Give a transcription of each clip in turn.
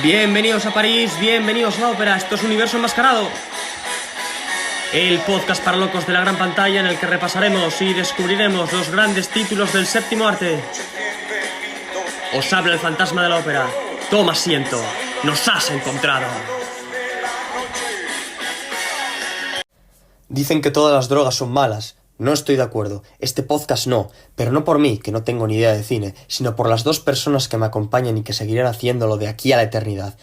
Bienvenidos a París, bienvenidos a la ópera, esto es Universo Enmascarado. El podcast para locos de la gran pantalla en el que repasaremos y descubriremos los grandes títulos del séptimo arte. Os habla el fantasma de la ópera. Toma asiento, nos has encontrado. Dicen que todas las drogas son malas. No estoy de acuerdo. Este podcast no. Pero no por mí, que no tengo ni idea de cine, sino por las dos personas que me acompañan y que seguirán haciéndolo de aquí a la eternidad.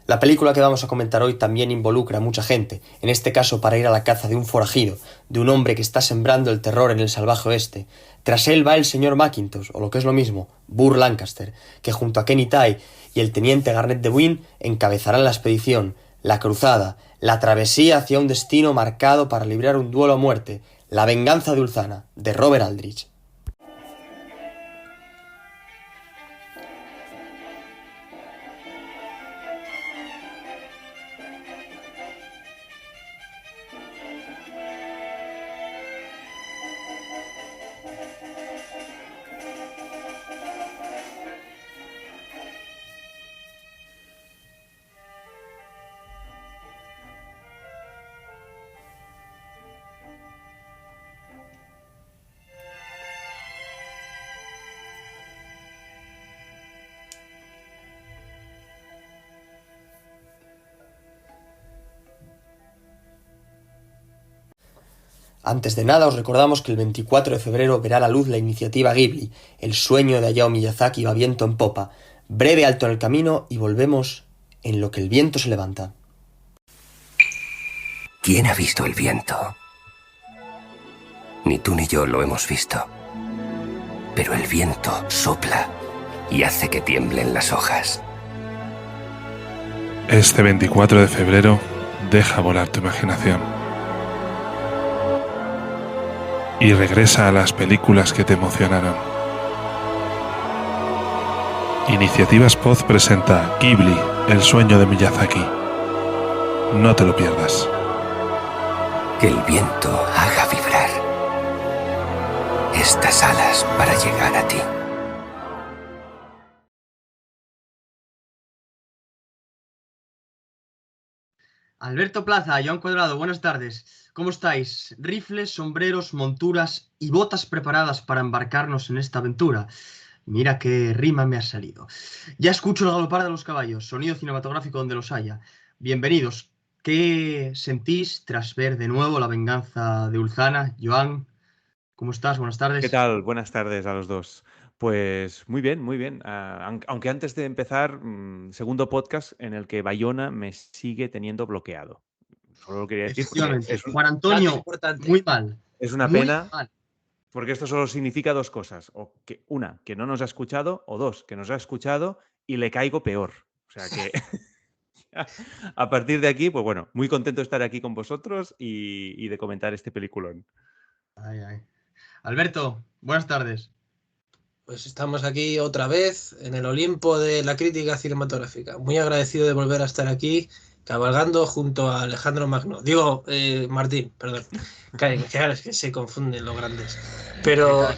La película que vamos a comentar hoy también involucra a mucha gente, en este caso para ir a la caza de un forajido, de un hombre que está sembrando el terror en el salvaje oeste. Tras él va el señor Mackintosh, o lo que es lo mismo, Burr Lancaster, que junto a Kenny Tai y el teniente Garnet de Wynn encabezarán la expedición, la cruzada, la travesía hacia un destino marcado para librar un duelo a muerte, La venganza de Ulzana, de Robert Aldrich. Antes de nada os recordamos que el 24 de febrero verá la luz la iniciativa Ghibli, el sueño de Hayao Miyazaki va viento en popa. Breve alto en el camino y volvemos en lo que el viento se levanta. ¿Quién ha visto el viento? Ni tú ni yo lo hemos visto. Pero el viento sopla y hace que tiemblen las hojas. Este 24 de febrero, deja volar tu imaginación. Y regresa a las películas que te emocionaron. Iniciativas Poz presenta Ghibli, el sueño de Miyazaki. No te lo pierdas. Que el viento haga vibrar estas alas para llegar a ti. Alberto Plaza, Joan Cuadrado, buenas tardes. ¿Cómo estáis? Rifles, sombreros, monturas y botas preparadas para embarcarnos en esta aventura. Mira qué rima me ha salido. Ya escucho el galopar de los caballos, sonido cinematográfico donde los haya. Bienvenidos. ¿Qué sentís tras ver de nuevo La venganza de Ulzana? Joan, ¿cómo estás? Buenas tardes. ¿Qué tal? Buenas tardes a los dos. Pues muy bien, muy bien. Aunque antes de empezar, segundo podcast en el que Bayona me sigue teniendo bloqueado. Solo lo quería decir porque Juan Antonio, muy mal. Es una Muy pena, mal. porque esto solo significa dos cosas. O que, una, que no nos ha escuchado, o dos, que nos ha escuchado y le caigo peor. O sea que a partir de aquí, pues bueno, muy contento de estar aquí con vosotros y de comentar este peliculón. Ay, ay. Alberto, buenas tardes. Pues estamos aquí otra vez en el Olimpo de la crítica cinematográfica. Muy agradecido de volver a estar aquí cabalgando junto a Alejandro Magno. Digo, Martín, perdón. Claro, es que se confunden los grandes. Pero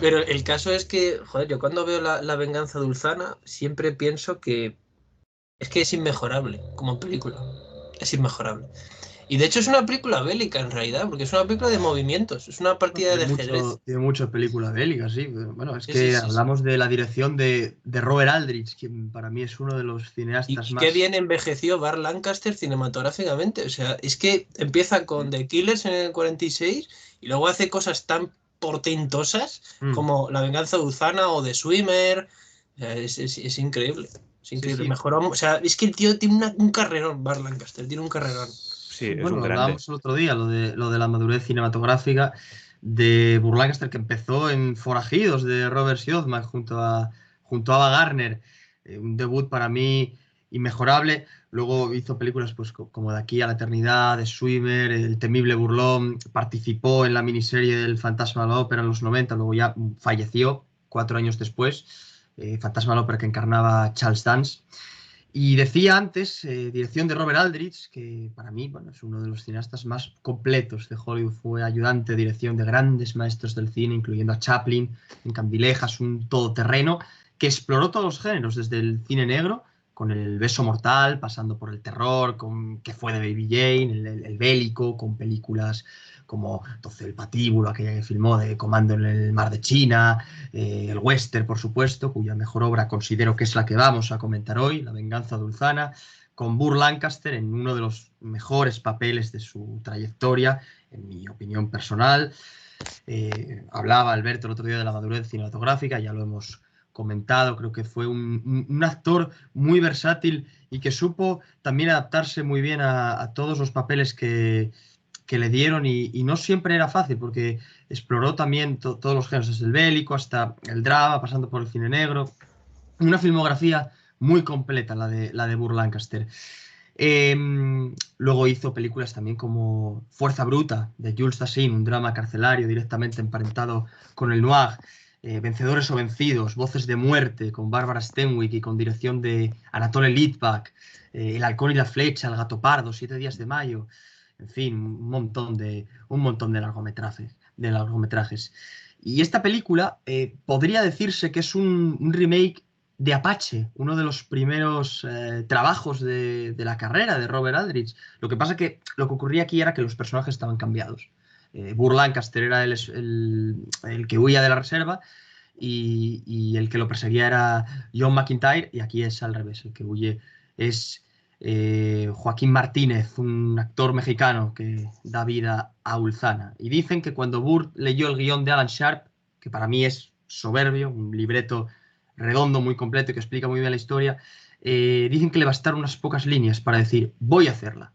el caso es que, joder, yo cuando veo la venganza de Ulzana siempre pienso que es inmejorable como película. Es inmejorable. Y de hecho es una película bélica en realidad, porque es una película de movimientos, es una partida de ajedrez. Tiene muchas películas bélicas, sí. Bueno, es Sí, que sí, hablamos de la dirección de Robert Aldrich, que para mí es uno de los cineastas Y más... qué bien envejeció Burr Lancaster cinematográficamente. O sea, es que empieza con The Killers en el 46 y luego hace cosas tan portentosas como La venganza de Ulzana o The Swimmer. O sea, es increíble. Es increíble. Sí. Mejoró, o sea, es que el tío tiene un carrerón, Burr Lancaster, tiene un carrerón. Sí, es Bueno, un grande. hablábamos el otro día, lo de la madurez cinematográfica de Burr Lancaster, que empezó en Forajidos de Robert Siodmak junto a Ava Gardner, un debut para mí inmejorable. Luego hizo películas pues, como De aquí a la eternidad, The Swimmer, El temible burlón, participó en la miniserie del Fantasma de la Ópera en los 90, luego ya falleció 4 años después, Fantasma de la Ópera que encarnaba Charles Dance. Y decía antes, dirección de Robert Aldrich, que para mí es uno de los cineastas más completos de Hollywood. Fue ayudante de dirección de grandes maestros del cine, incluyendo a Chaplin, en Candilejas, un todoterreno, que exploró todos los géneros, desde el cine negro, con El beso mortal, pasando por el terror, con que fue de Baby Jane, el bélico, con películas como Entonces el patíbulo, aquella que filmó de Comando en el Mar de China, el western, por supuesto, cuya mejor obra considero que es la que vamos a comentar hoy, La venganza de Ulzana, con Burt Lancaster en uno de los mejores papeles de su trayectoria, en mi opinión personal. Hablaba Alberto el otro día de la madurez cinematográfica, ya lo hemos comentado, creo que fue un actor muy versátil y que supo también adaptarse muy bien a todos los papeles que le dieron y no siempre era fácil porque exploró también todos los géneros, desde el bélico hasta el drama, pasando por el cine negro. Una filmografía muy completa la de Burt Lancaster. Luego hizo películas también como Fuerza Bruta, de Jules Dassin, un drama carcelario directamente emparentado con el noir. Vencedores o vencidos, Voces de muerte, con Barbara Stanwyck y con dirección de Anatole Litvak. El halcón y la flecha, El gato pardo, 7 días de mayo. En fin, un montón de largometrajes. Y esta película podría decirse que es un remake de Apache, uno de los primeros trabajos de la carrera de Robert Aldrich. Lo que pasa que lo que ocurría aquí era que los personajes estaban cambiados. Burt Lancaster era el que huía de la reserva y el que lo perseguía era John McIntyre, y aquí es al revés, el que huye es Joaquín Martínez, un actor mexicano que da vida a Ulzana. Y dicen que cuando Burt leyó el guión de Alan Sharp, que para mí es soberbio, un libreto redondo, muy completo, que explica muy bien la historia, dicen que le bastaron unas pocas líneas para decir, voy a hacerla.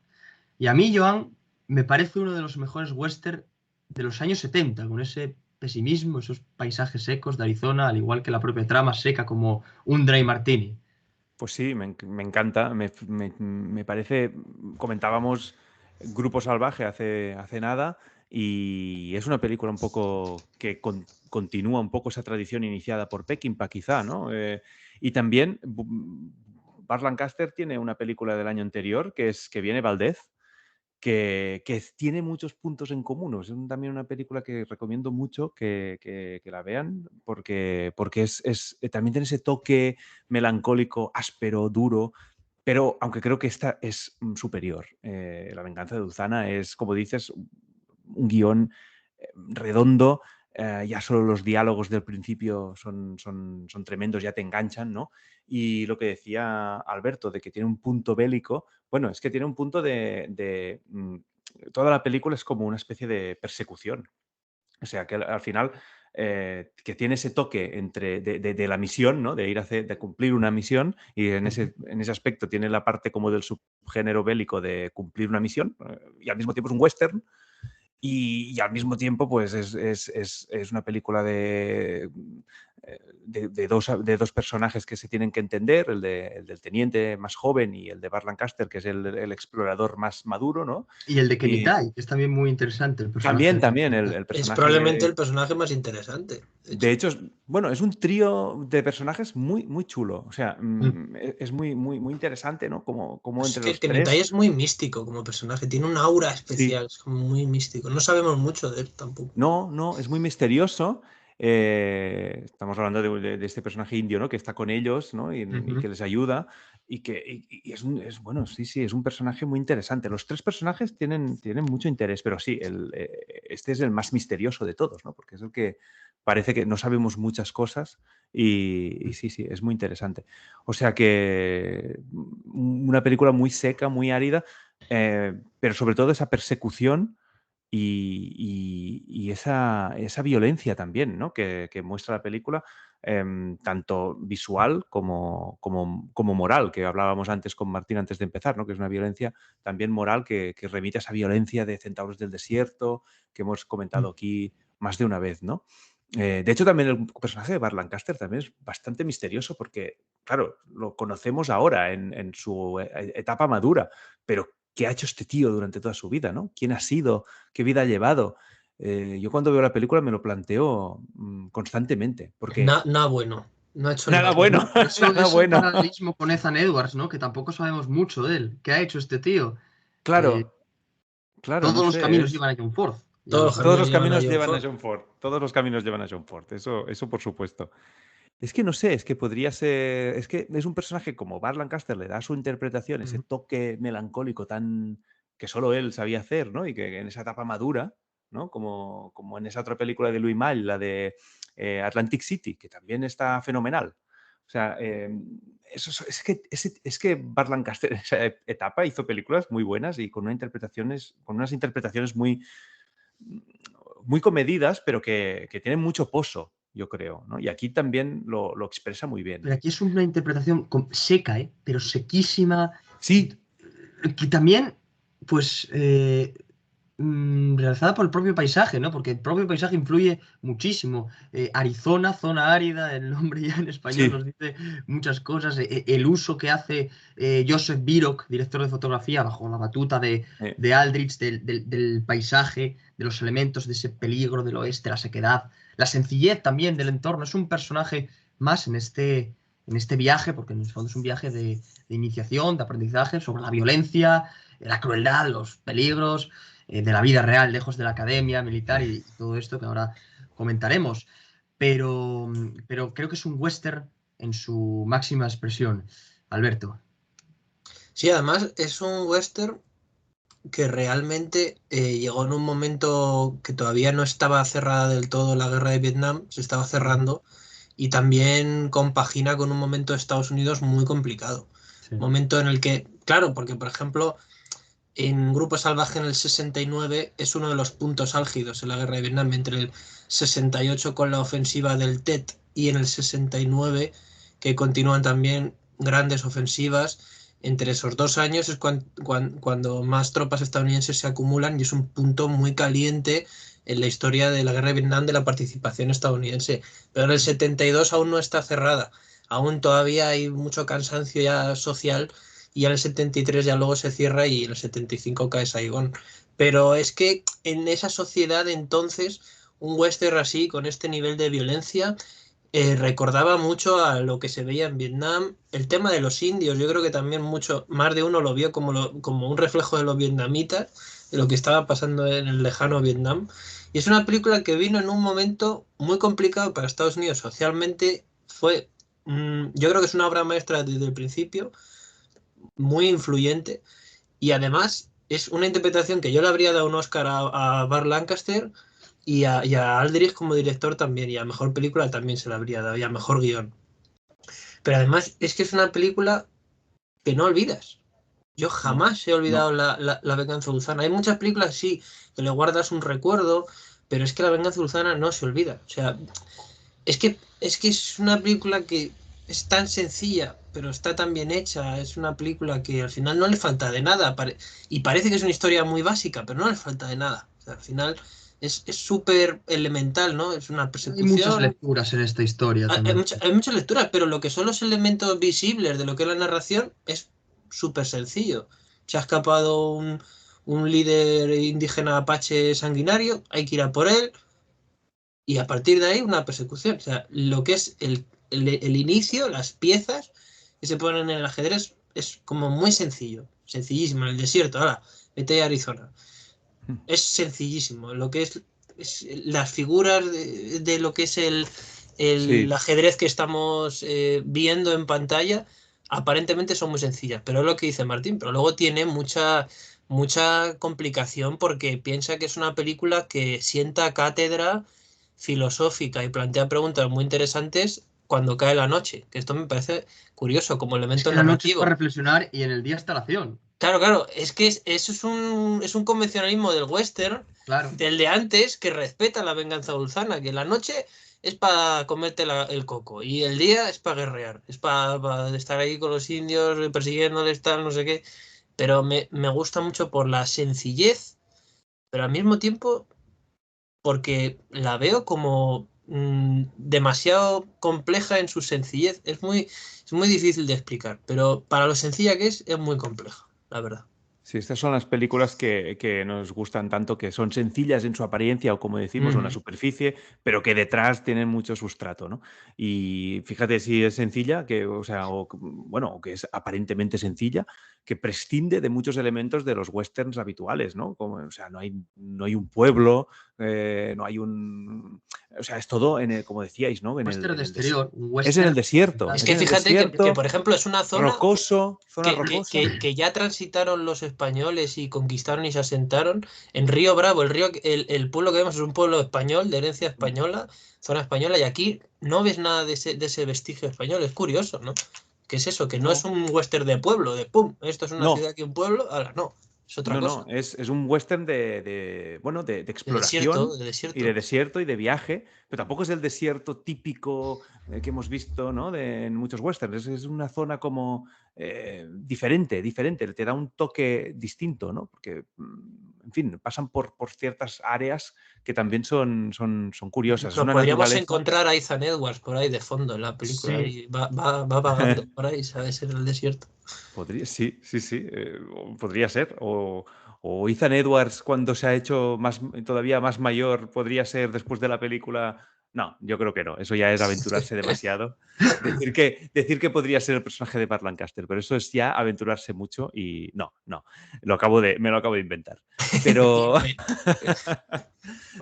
Y a mí, Joan, me parece uno de los mejores western de los años 70, con ese pesimismo, esos paisajes secos de Arizona, al igual que la propia trama seca como un dry martini. Pues sí, me encanta, me parece, comentábamos Grupo Salvaje hace nada, y es una película un poco que continúa un poco esa tradición iniciada por Peckinpah, quizá, ¿no? Y también Burt Lancaster tiene una película del año anterior, que viene Valdez, que tiene muchos puntos en común. Es también una película que recomiendo mucho que la vean, porque también tiene ese toque melancólico, áspero, duro, pero aunque creo que esta es superior. La venganza de Ulzana es, como dices, un guión redondo. Ya solo los diálogos del principio son tremendos, ya te enganchan, ¿no? Y lo que decía Alberto, de que tiene un punto bélico, bueno, es que tiene un punto toda la película es como una especie de persecución. O sea, que al final que tiene ese toque de la misión, ¿no? De cumplir una misión, y en ese aspecto tiene la parte como del subgénero bélico de cumplir una misión, y al mismo tiempo es un western. Y al mismo tiempo, pues es una película de dos personajes que se tienen que entender, el del teniente más joven y el de Burt Lancaster, que es el explorador más maduro, ¿no? Y el de Kenny Tai, que es también muy interesante. El personaje también el personaje. Es probablemente el personaje más interesante. De hecho, es un trío de personajes muy, muy chulo. O sea, es muy, muy, muy interesante, ¿no? Como entre los Kenny Tai tres. es muy místico como personaje, tiene un aura especial, Sí. es muy místico. No sabemos mucho de él tampoco. No, es muy misterioso. Estamos hablando de este personaje indio, ¿no? Que está con ellos, ¿no? Y que les ayuda. Y bueno, sí, es un personaje muy interesante. Los tres personajes tienen mucho interés, pero sí, este es el más misterioso de todos, ¿no? Porque es el que parece que no sabemos muchas cosas y sí, es muy interesante. O sea que una película muy seca, muy árida, pero sobre todo esa persecución y esa violencia también, ¿no? que muestra la película, tanto visual como moral, que hablábamos antes con Martín antes de empezar, ¿no? Que es una violencia también moral que remite a esa violencia de Centauros del Desierto que hemos comentado aquí más de una vez, ¿no? De hecho, también el personaje de Burt Lancaster también es bastante misterioso porque, claro, lo conocemos ahora en su etapa madura, pero ¿qué ha hecho este tío durante toda su vida, ¿no? ¿Quién ha sido? ¿Qué vida ha llevado? Yo cuando veo la película me lo planteo constantemente. Porque Nada bueno. No ha hecho nada bueno. Eso Nada es un bueno. paralelismo con Ethan Edwards, ¿no? Que tampoco sabemos mucho de él. ¿Qué ha hecho este tío? Claro, Todos no los sé. caminos llevan a John Ford. Todos Todos los llevan a caminos John llevan a Ford. John Ford. Todos los caminos llevan a John Ford. Eso por supuesto. Es que no sé, es que podría ser. Es que es un personaje como Burt Lancaster, le da su interpretación, ese toque melancólico que solo él sabía hacer, ¿no? Y que en esa etapa madura, ¿no? Como en esa otra película de Louis Malle, la de Atlantic City, que también está fenomenal. O sea, es que Burt Lancaster en esa etapa hizo películas muy buenas y con unas interpretaciones muy comedidas, pero que tienen mucho pozo, yo creo, ¿no? Y aquí también lo expresa muy bien. Pero aquí es una interpretación seca, pero sequísima. Sí. Que también, pues, realizada por el propio paisaje, ¿no? Porque el propio paisaje influye muchísimo. Arizona, zona árida, el nombre ya en español Sí. nos dice muchas cosas. El uso que hace Joseph Biroc, director de fotografía, bajo la batuta de Aldrich, del paisaje, de los elementos, de ese peligro del oeste, la sequedad, la sencillez también del entorno. Es un personaje más en este viaje, porque en el fondo es un viaje de iniciación, de aprendizaje sobre la violencia, la crueldad, los peligros de la vida real, lejos de la academia militar y todo esto que ahora comentaremos. Pero creo que es un western en su máxima expresión. Alberto. Sí, además es un western que realmente llegó en un momento que todavía no estaba cerrada del todo la guerra de Vietnam, se estaba cerrando, y también compagina con un momento de Estados Unidos muy complicado. Sí. Momento en el que, claro, porque por ejemplo, en Grupo Salvaje en el 69 es uno de los puntos álgidos en la guerra de Vietnam, entre el 68 con la ofensiva del Tet y en el 69, que continúan también grandes ofensivas. Entre esos 2 años es cuando más tropas estadounidenses se acumulan y es un punto muy caliente en la historia de la guerra de Vietnam de la participación estadounidense. Pero en el 72 aún no está cerrada, aún todavía hay mucho cansancio ya social, y en el 73 ya luego se cierra y en el 75 cae Saigón. Pero es que en esa sociedad entonces, un western así, con este nivel de violencia, recordaba mucho a lo que se veía en Vietnam. El tema de los indios, yo creo que también más de uno lo vio como un reflejo de los vietnamitas, de lo que estaba pasando en el lejano Vietnam. Y es una película que vino en un momento muy complicado para Estados Unidos socialmente. Yo creo que es una obra maestra desde el principio, muy influyente, y además es una interpretación que yo le habría dado un Oscar a Burt Lancaster y a Aldrich como director también, y a mejor película también se la habría dado, y a mejor guión. Pero además es que es una película que no olvidas. Yo jamás he olvidado la Venganza Gusana. Hay muchas películas, sí, que le guardas un recuerdo, pero es que la Venganza Gusana no se olvida. O sea, es una película que es tan sencilla, pero está tan bien hecha. Es una película que al final no le falta de nada. Y parece que es una historia muy básica, pero no le falta de nada. O sea, al final es súper elemental, ¿no? Es una Hay muchas persecución. lecturas en esta historia también. Hay muchas lecturas, pero lo que son los elementos visibles de lo que es la narración es súper sencillo. Se ha escapado un líder indígena apache sanguinario, hay que ir a por él, y a partir de ahí una persecución. O sea, lo que es el inicio, las piezas que se ponen en el ajedrez es como muy sencillo, sencillísimo. En el desierto, ahora, vete a Arizona. Es sencillísimo. Lo que es las figuras de lo que es el Sí. ajedrez que estamos viendo en pantalla, aparentemente son muy sencillas, pero es lo que dice Martín, pero luego tiene mucha complicación porque piensa que es una película que sienta cátedra filosófica y plantea preguntas muy interesantes cuando cae la noche, que esto me parece curioso como Es elemento que la noche es para narrativo. reflexionar y en el día está la acción. Claro, es que eso es un convencionalismo del western, Claro. del de antes, que respeta la venganza dulzana, que la noche es para comerte el coco y el día es para guerrear, es para estar ahí con los indios persiguiéndoles, tal, no sé qué. Pero me gusta mucho por la sencillez, pero al mismo tiempo porque la veo como demasiado compleja en su sencillez. Es muy difícil de explicar, pero para lo sencilla que es muy compleja, la verdad. Sí, estas son las películas que nos gustan tanto, que son sencillas en su apariencia o como decimos, en la superficie, pero que detrás tienen mucho sustrato, ¿no? Y fíjate si es sencilla, o que es aparentemente sencilla, que prescinde de muchos elementos de los westerns habituales, ¿no? Como, o sea, no hay un pueblo, no hay un... O sea, es todo, como decíais, ¿no? Western de exterior. Un Es en el western. desierto. Es Es que en el fíjate desierto, que, por ejemplo, es una zona zona rocosa. que ya transitaron los españoles y conquistaron y se asentaron en Río Bravo. El pueblo que vemos es un pueblo español, de herencia española, zona española, y aquí no ves nada de ese vestigio español. Es curioso, ¿no? ¿Qué es eso? Que no es un western de pueblo, de pum, esto es una No. ciudad que un pueblo, ahora no, es otra cosa. No, es un western de exploración De desierto. y de desierto y de viaje, pero tampoco es el desierto típico que hemos visto, ¿no? En muchos westerns. Es una zona como diferente, te da un toque distinto, ¿no? Porque, en fin, pasan por ciertas áreas que también son curiosas. Es Nos una podríamos naturaleza... encontrar a Ethan Edwards por ahí de fondo en la película, Sí. y va vagando por ahí, ¿sabes? En el desierto. Sí. Podría ser. O Ethan Edwards, cuando se ha hecho todavía más mayor, podría ser después de la película. No, yo creo que no. Eso ya es aventurarse demasiado. Decir que podría ser el personaje de Burt Lancaster, pero eso es ya aventurarse mucho y no. Me lo acabo de inventar. Pero.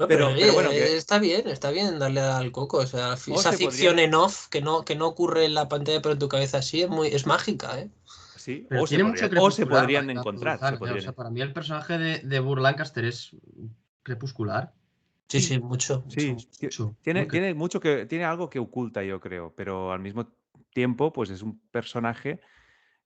Pero bueno, está bien darle al coco. O sea, O esa se ficción podría- en off que no ocurre en la pantalla, pero en tu cabeza sí, es mágica, ¿eh? Sí, Pero o se tiene mucho podrían crepuscular la encontrar. Cruzar, o sea, para mí el personaje de Burt Lancaster es crepuscular. Sí, mucho. Sí, Mucho. tiene algo que oculta, yo creo, pero al mismo tiempo, pues es un personaje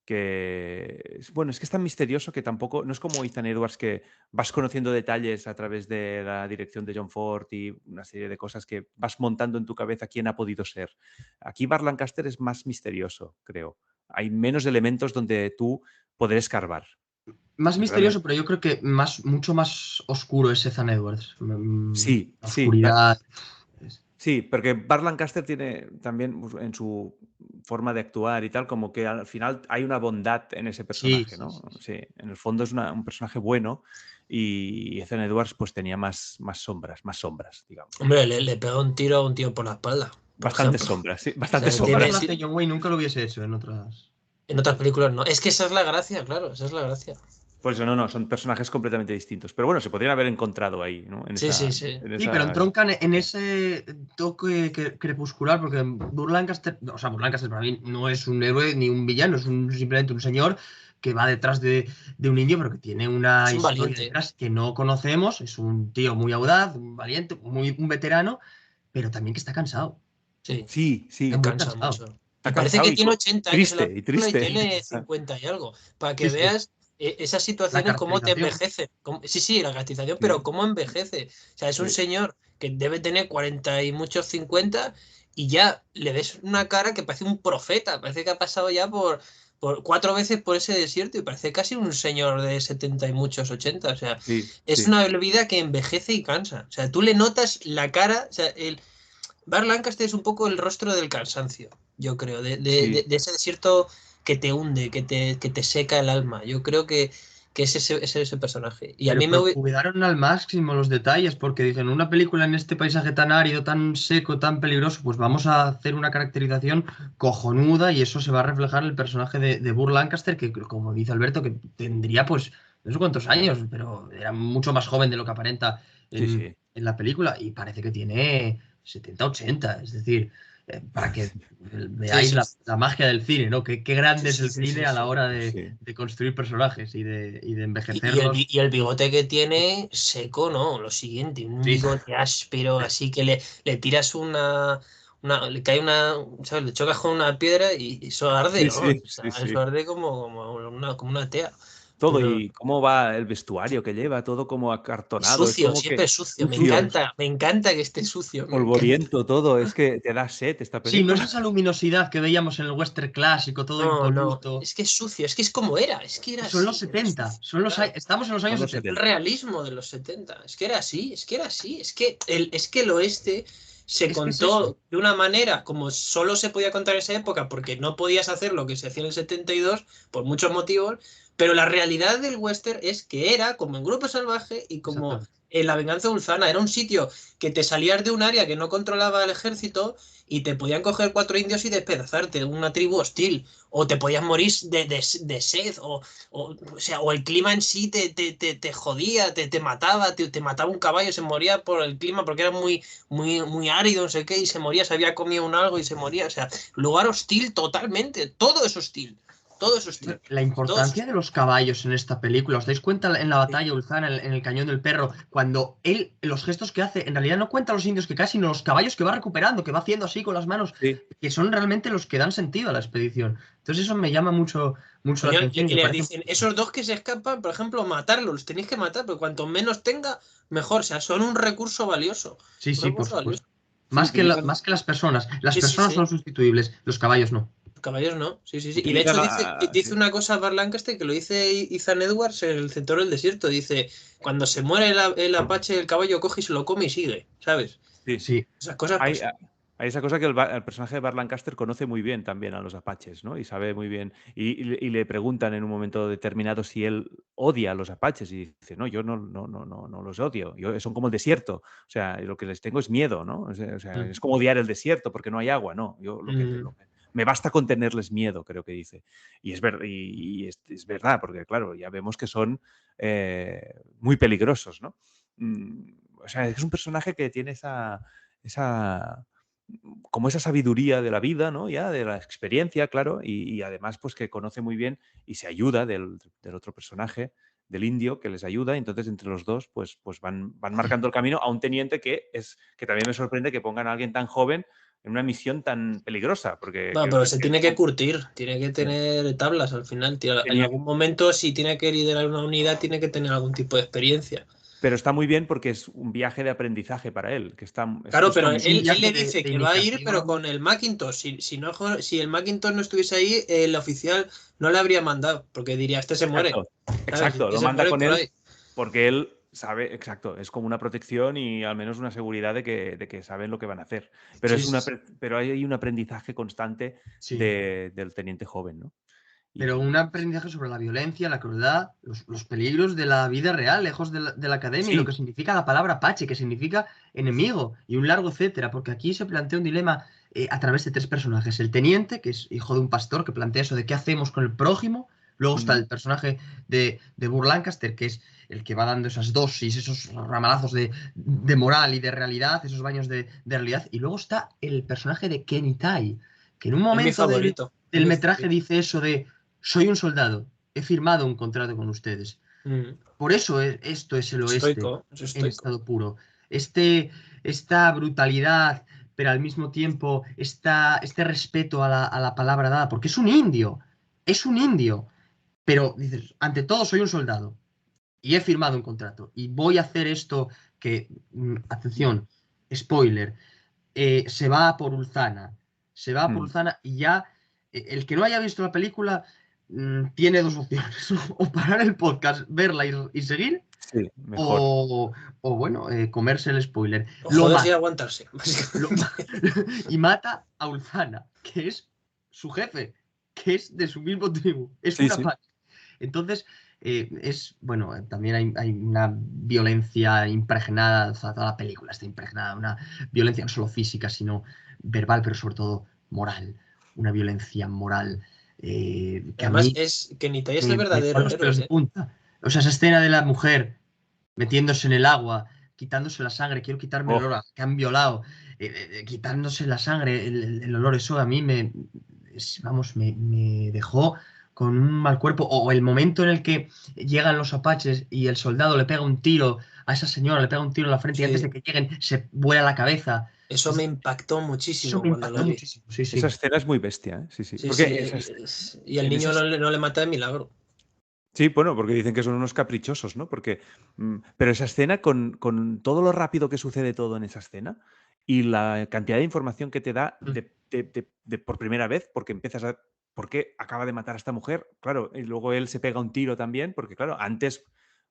que, bueno, es que es tan misterioso que tampoco, no es como Ethan Edwards, que vas conociendo detalles a través de la dirección de John Ford y una serie de cosas que vas montando en tu cabeza quién ha podido ser. Aquí Burt Lancaster es más misterioso, creo. Hay menos elementos donde tú poder escarbar. Más misterioso, pero yo creo que mucho más oscuro es Ethan Edwards. Sí, La oscuridad. Sí, porque Burt Lancaster tiene también pues, en su forma de actuar y tal, como que al final hay una bondad en ese personaje, ¿no? Sí, en el fondo es un personaje bueno y Ethan Edwards pues tenía más sombras, digamos. Hombre, le pega un tiro a un tío por la espalda. Bastantes sombras, sí, bastantes O sea, sombras. Personaje de John Wayne nunca lo hubiese hecho en otras. En otras películas no. Es que esa es la gracia, claro, esa es la gracia. Pues no, son personajes completamente distintos. Pero bueno, se podrían haber encontrado ahí, ¿no? Sí. Sí, pero entroncan en ese toque crepuscular, porque Burt Lancaster, o sea, Burt Lancaster para mí no es un héroe ni un villano, es simplemente un señor que va detrás de un niño, pero que tiene una Es un historia valiente. detrás que no conocemos. Es un tío muy audaz, un valiente, un veterano, pero también que está cansado. Sí. Está muy Cansa cansado. mucho. Y parece que tiene 80 años en la película triste. y tiene 50 y algo. Para que Sí. veas esas situaciones, cómo te caracterización. envejecen. Sí, la caracterización, pero cómo envejece. O sea, es un señor que debe tener 40 y muchos 50 y ya le ves una cara que parece un profeta. Parece que ha pasado ya por 4 veces por ese desierto y parece casi un señor de 70 y muchos 80. O sea, es una vida que envejece y cansa. O sea, tú le notas la cara. O sea, Burt Lancaster es un poco el rostro del cansancio, yo creo, de ese desierto que te hunde, que te seca el alma. Yo creo que es ese personaje. Y a mí me cuidaron al máximo los detalles, porque dicen, una película en este paisaje tan árido, tan seco, tan peligroso, pues vamos a hacer una caracterización cojonuda y eso se va a reflejar en el personaje de Burt Lancaster, que como dice Alberto, que tendría pues no sé cuántos años, pero era mucho más joven de lo que aparenta en la película y parece que tiene 70, 80, es decir, para que veáis la magia del cine, ¿no? Qué grande es el cine a la hora de construir personajes y de envejecerlos. Y el bigote que tiene seco, ¿no? Lo siguiente, un bigote áspero, así que le tiras le cae ¿sabes? Le chocas con una piedra y eso arde, ¿no? Eso arde como una tea. Todo, y cómo va el vestuario que lleva, todo como acartonado. Sucio, siempre sucio. Me encanta que esté sucio. Polvoriento todo, es que te da sed esta película. Sí, no es esa luminosidad que veíamos en el western clásico, todo impoluto. No, es que es sucio, es que es como era, es que era son así, los 70, estamos en los años 70. El realismo de los 70, es que era así, es que el oeste se contó de una manera como solo se podía contar en esa época porque no podías hacer lo que se hacía en el 72 por muchos motivos, pero la realidad del western es que era como en Grupo Salvaje y como La venganza de Ulzana era un sitio que te salías de un área que no controlaba el ejército y te podían coger 4 indios y despedazarte, una tribu hostil, o te podías morir de sed, o el clima en sí te jodía, te mataba, te mataba un caballo, se moría por el clima porque era muy árido, no sé qué, y se moría, se había comido un algo y se moría, o sea, lugar hostil totalmente, todo es hostil. Todo es hostil. La importancia de los caballos en esta película, ¿os dais cuenta en la batalla Ulzana, en el cañón del perro, cuando él, los gestos que hace, en realidad no cuenta a los indios que cae, sino los caballos que va recuperando, que va haciendo así con las manos, Sí. que son realmente los que dan sentido a la expedición? Entonces eso me llama mucho la Coño, atención. y Me le parece- dicen, esos dos que se escapan, por ejemplo, matarlos, los tenéis que matar, pero cuanto menos tenga, mejor. O sea, son un recurso valioso. Sí, Un sí, por recurso valioso. supuesto. Más que, utilizan, más que las personas. Las Sí, sí, personas sí. son sustituibles, los caballos no. Los caballos no. Sí, sí, sí. Y de utilizan hecho sí. dice una cosa Bart Lancaster que lo dice Ethan Edwards en El Centro del Desierto. Dice, cuando se muere el apache, el caballo coge y se lo come y sigue, ¿sabes? Sí. Sí, Esas cosas Hay, pasan. hay esa cosa que el personaje de Bart Lancaster conoce muy bien también a los apaches, ¿no? Y sabe muy bien. Y le preguntan en un momento determinado si él odia a los apaches. Y dice, no, yo no los odio. Son como el desierto. O sea, lo que les tengo es miedo, ¿no? O sea, Mm. es como odiar el desierto porque no hay agua, ¿no? Me basta con tenerles miedo, creo que dice. Y es verdad, porque claro, ya vemos que son muy peligrosos, ¿no? O sea, es un personaje que tiene como esa sabiduría de la vida, ¿no? Ya, de la experiencia, claro, y además, pues que conoce muy bien y se ayuda del otro personaje, del indio, que les ayuda, y entonces entre los dos, pues van marcando el camino a un teniente que también me sorprende que pongan a alguien tan joven en una misión tan peligrosa, porque Bueno, quiero pero decir se que tiene que curtir, tiene que tener tablas al final. En tenía, algún momento, si tiene que liderar una unidad, tiene que tener algún tipo de experiencia. pero está muy bien porque es un viaje de aprendizaje para él, que Claro, esto está pero muy es un él viaje le dice de que va a ir, pero iniciación. con el Macintosh. Si el Macintosh no estuviese ahí, el oficial no le habría mandado, porque diría, este se muere. Exacto, ¿Sabes? exacto, Este lo se manda muere con por él ahí. porque él sabe, exacto, es como una protección y al menos una seguridad de que saben lo que van a hacer. Pero, Sí, sí, sí. pero hay un aprendizaje constante Sí. del teniente joven, ¿no? Pero un aprendizaje sobre la violencia, la crueldad, los peligros de la vida real, lejos de la academia, y lo Sí, que significa la palabra Apache, que significa enemigo, y un largo etcétera, porque aquí se plantea un dilema a través de tres personajes. El teniente, que es hijo de un pastor, que plantea eso de qué hacemos con el prójimo. Luego está ujú, el personaje de Burr Lancaster, que es el que va dando esas dosis, esos ramalazos de moral y de realidad, esos baños de realidad. Y luego está el personaje de Kenny Tai, que en un Es mi momento favorito. Es del mi metraje favorito. dice eso de soy un soldado, he firmado un contrato con ustedes. Mm. Por eso esto es el oeste Estoico, es en estoico. estado puro. Esta brutalidad, pero al mismo tiempo este respeto a la palabra dada, porque es un indio, pero dices, ante todo soy un soldado y he firmado un contrato y voy a hacer esto que, atención, spoiler, se va por Ulzana. Se va por mm, Ulzana y ya el que no haya visto la película tiene dos opciones. O parar el podcast, verla y seguir, sí, mejor. o bueno, comerse el spoiler. O Lo joderse y mata. aguantarse, lo- básicamente. y mata a Ulzana, que es su jefe, que es de su mismo tribu. Es Sí, una sí. paz. Entonces, bueno, también hay una violencia impregnada, o sea, toda la película está impregnada, una violencia no solo física, sino verbal, pero sobre todo moral, una violencia moral que a Además, mí es que Nitai es el me pone verdadero los héroe, pelos de ¿eh? punta. O sea, esa escena de la mujer metiéndose en el agua, quitándose la sangre, quiero quitarme el Oh, olor a que han violado, quitándose la sangre, el olor, eso a mí vamos, me dejó con un mal cuerpo. O el momento en el que llegan los apaches y el soldado le pega un tiro a esa señora, le pega un tiro en la frente y antes de Sí. que lleguen se vuela la cabeza. Eso me impactó Eso muchísimo me cuando lo impactó vi. muchísimo, sí, esa sí. escena es muy bestia, ¿eh? Sí, sí. Sí, sí. Porque Y el en niño esas no le mata de milagro. Sí, bueno, porque dicen que son unos caprichosos, ¿no? Porque, pero esa escena, con todo lo rápido que sucede todo en esa escena y la cantidad de información que te da Mm. por primera vez, porque empiezas a... ¿Por qué acaba de matar a esta mujer? Claro, y luego él se pega un tiro también, porque claro, antes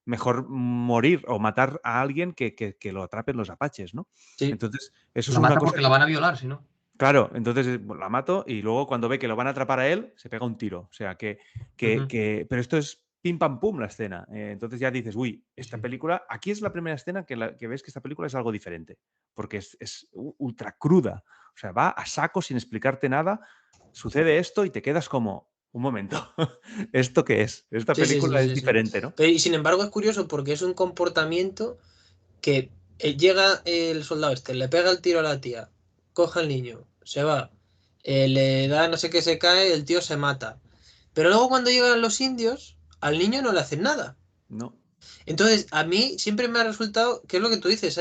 mejor morir o matar a alguien que lo atrapen los apaches, ¿no? Sí. Entonces, eso es La una mata cosa porque la van a violar, si no. Claro, entonces la mato y luego cuando ve que lo van a atrapar a él, se pega un tiro. O sea, Ujú. pero esto es pim pam pum la escena. Entonces ya dices, uy, esta película, aquí es la primera escena que ves que esta película es algo diferente, porque es ultra cruda, o sea, va a saco sin explicarte nada, sucede esto y te quedas como, un momento, ¿esto qué es? Esta película es diferente, ¿no? Pero, y sin embargo es curioso porque es un comportamiento que llega el soldado le pega el tiro a la tía, coge al niño, se va, le da no sé qué, se cae, el tío se mata. Pero luego cuando llegan los indios, al niño no le hacen nada. No. Entonces, a mí siempre me ha resultado, que es lo que tú dices,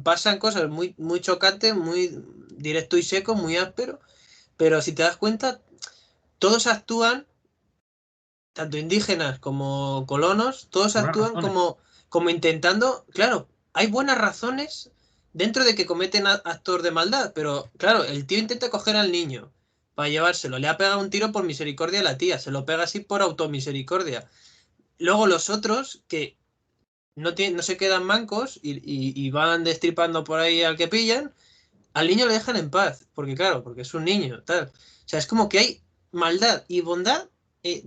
pasan cosas muy, muy chocantes, muy directo y seco, muy áspero, pero si te das cuenta, todos actúan, tanto indígenas como colonos, todos Buenas actúan razones. como intentando, claro, hay buenas razones dentro de que cometen actos de maldad, pero claro, el tío intenta coger al niño para llevárselo, le ha pegado un tiro por misericordia a la tía, se lo pega así por automisericordia. Luego los otros que no se quedan mancos y van destripando por ahí al que pillan, al niño le dejan en paz, porque claro, porque es un niño, tal. O sea, es como que hay maldad y bondad,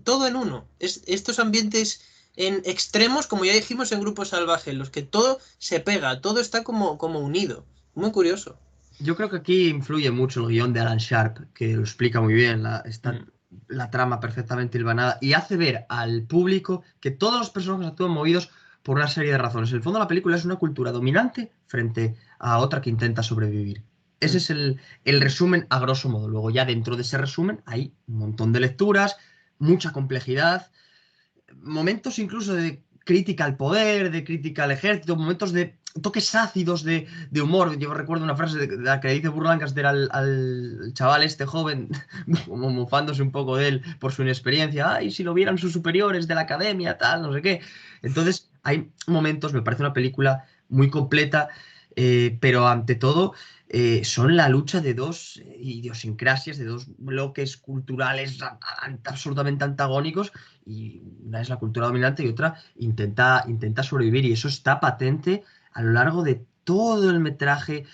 todo en uno. Estos ambientes en extremos, como ya dijimos en Grupo Salvaje, en los que todo se pega, todo está como unido. Muy curioso. Yo creo que aquí influye mucho el guión de Alan Sharp, que lo explica muy bien, la trama perfectamente hilvanada, y hace ver al público que todos los personajes actúan movidos por una serie de razones. En el fondo, la película es una cultura dominante frente a otra que intenta sobrevivir. Ese es el resumen a grosso modo. Luego, ya dentro de ese resumen hay un montón de lecturas, mucha complejidad, momentos incluso de crítica al poder, de crítica al ejército, momentos de toques ácidos de humor. Yo recuerdo una frase de la que le dice Burt Lancaster al chaval este joven, como mofándose un poco de él por su inexperiencia. Ay, si lo vieran sus superiores de la academia, tal, no sé qué. Entonces, hay momentos, me parece una película muy completa, pero ante todo son la lucha de dos idiosincrasias, de dos bloques culturales absolutamente antagónicos, y una es la cultura dominante y otra intenta sobrevivir, y eso está patente a lo largo de todo el metraje,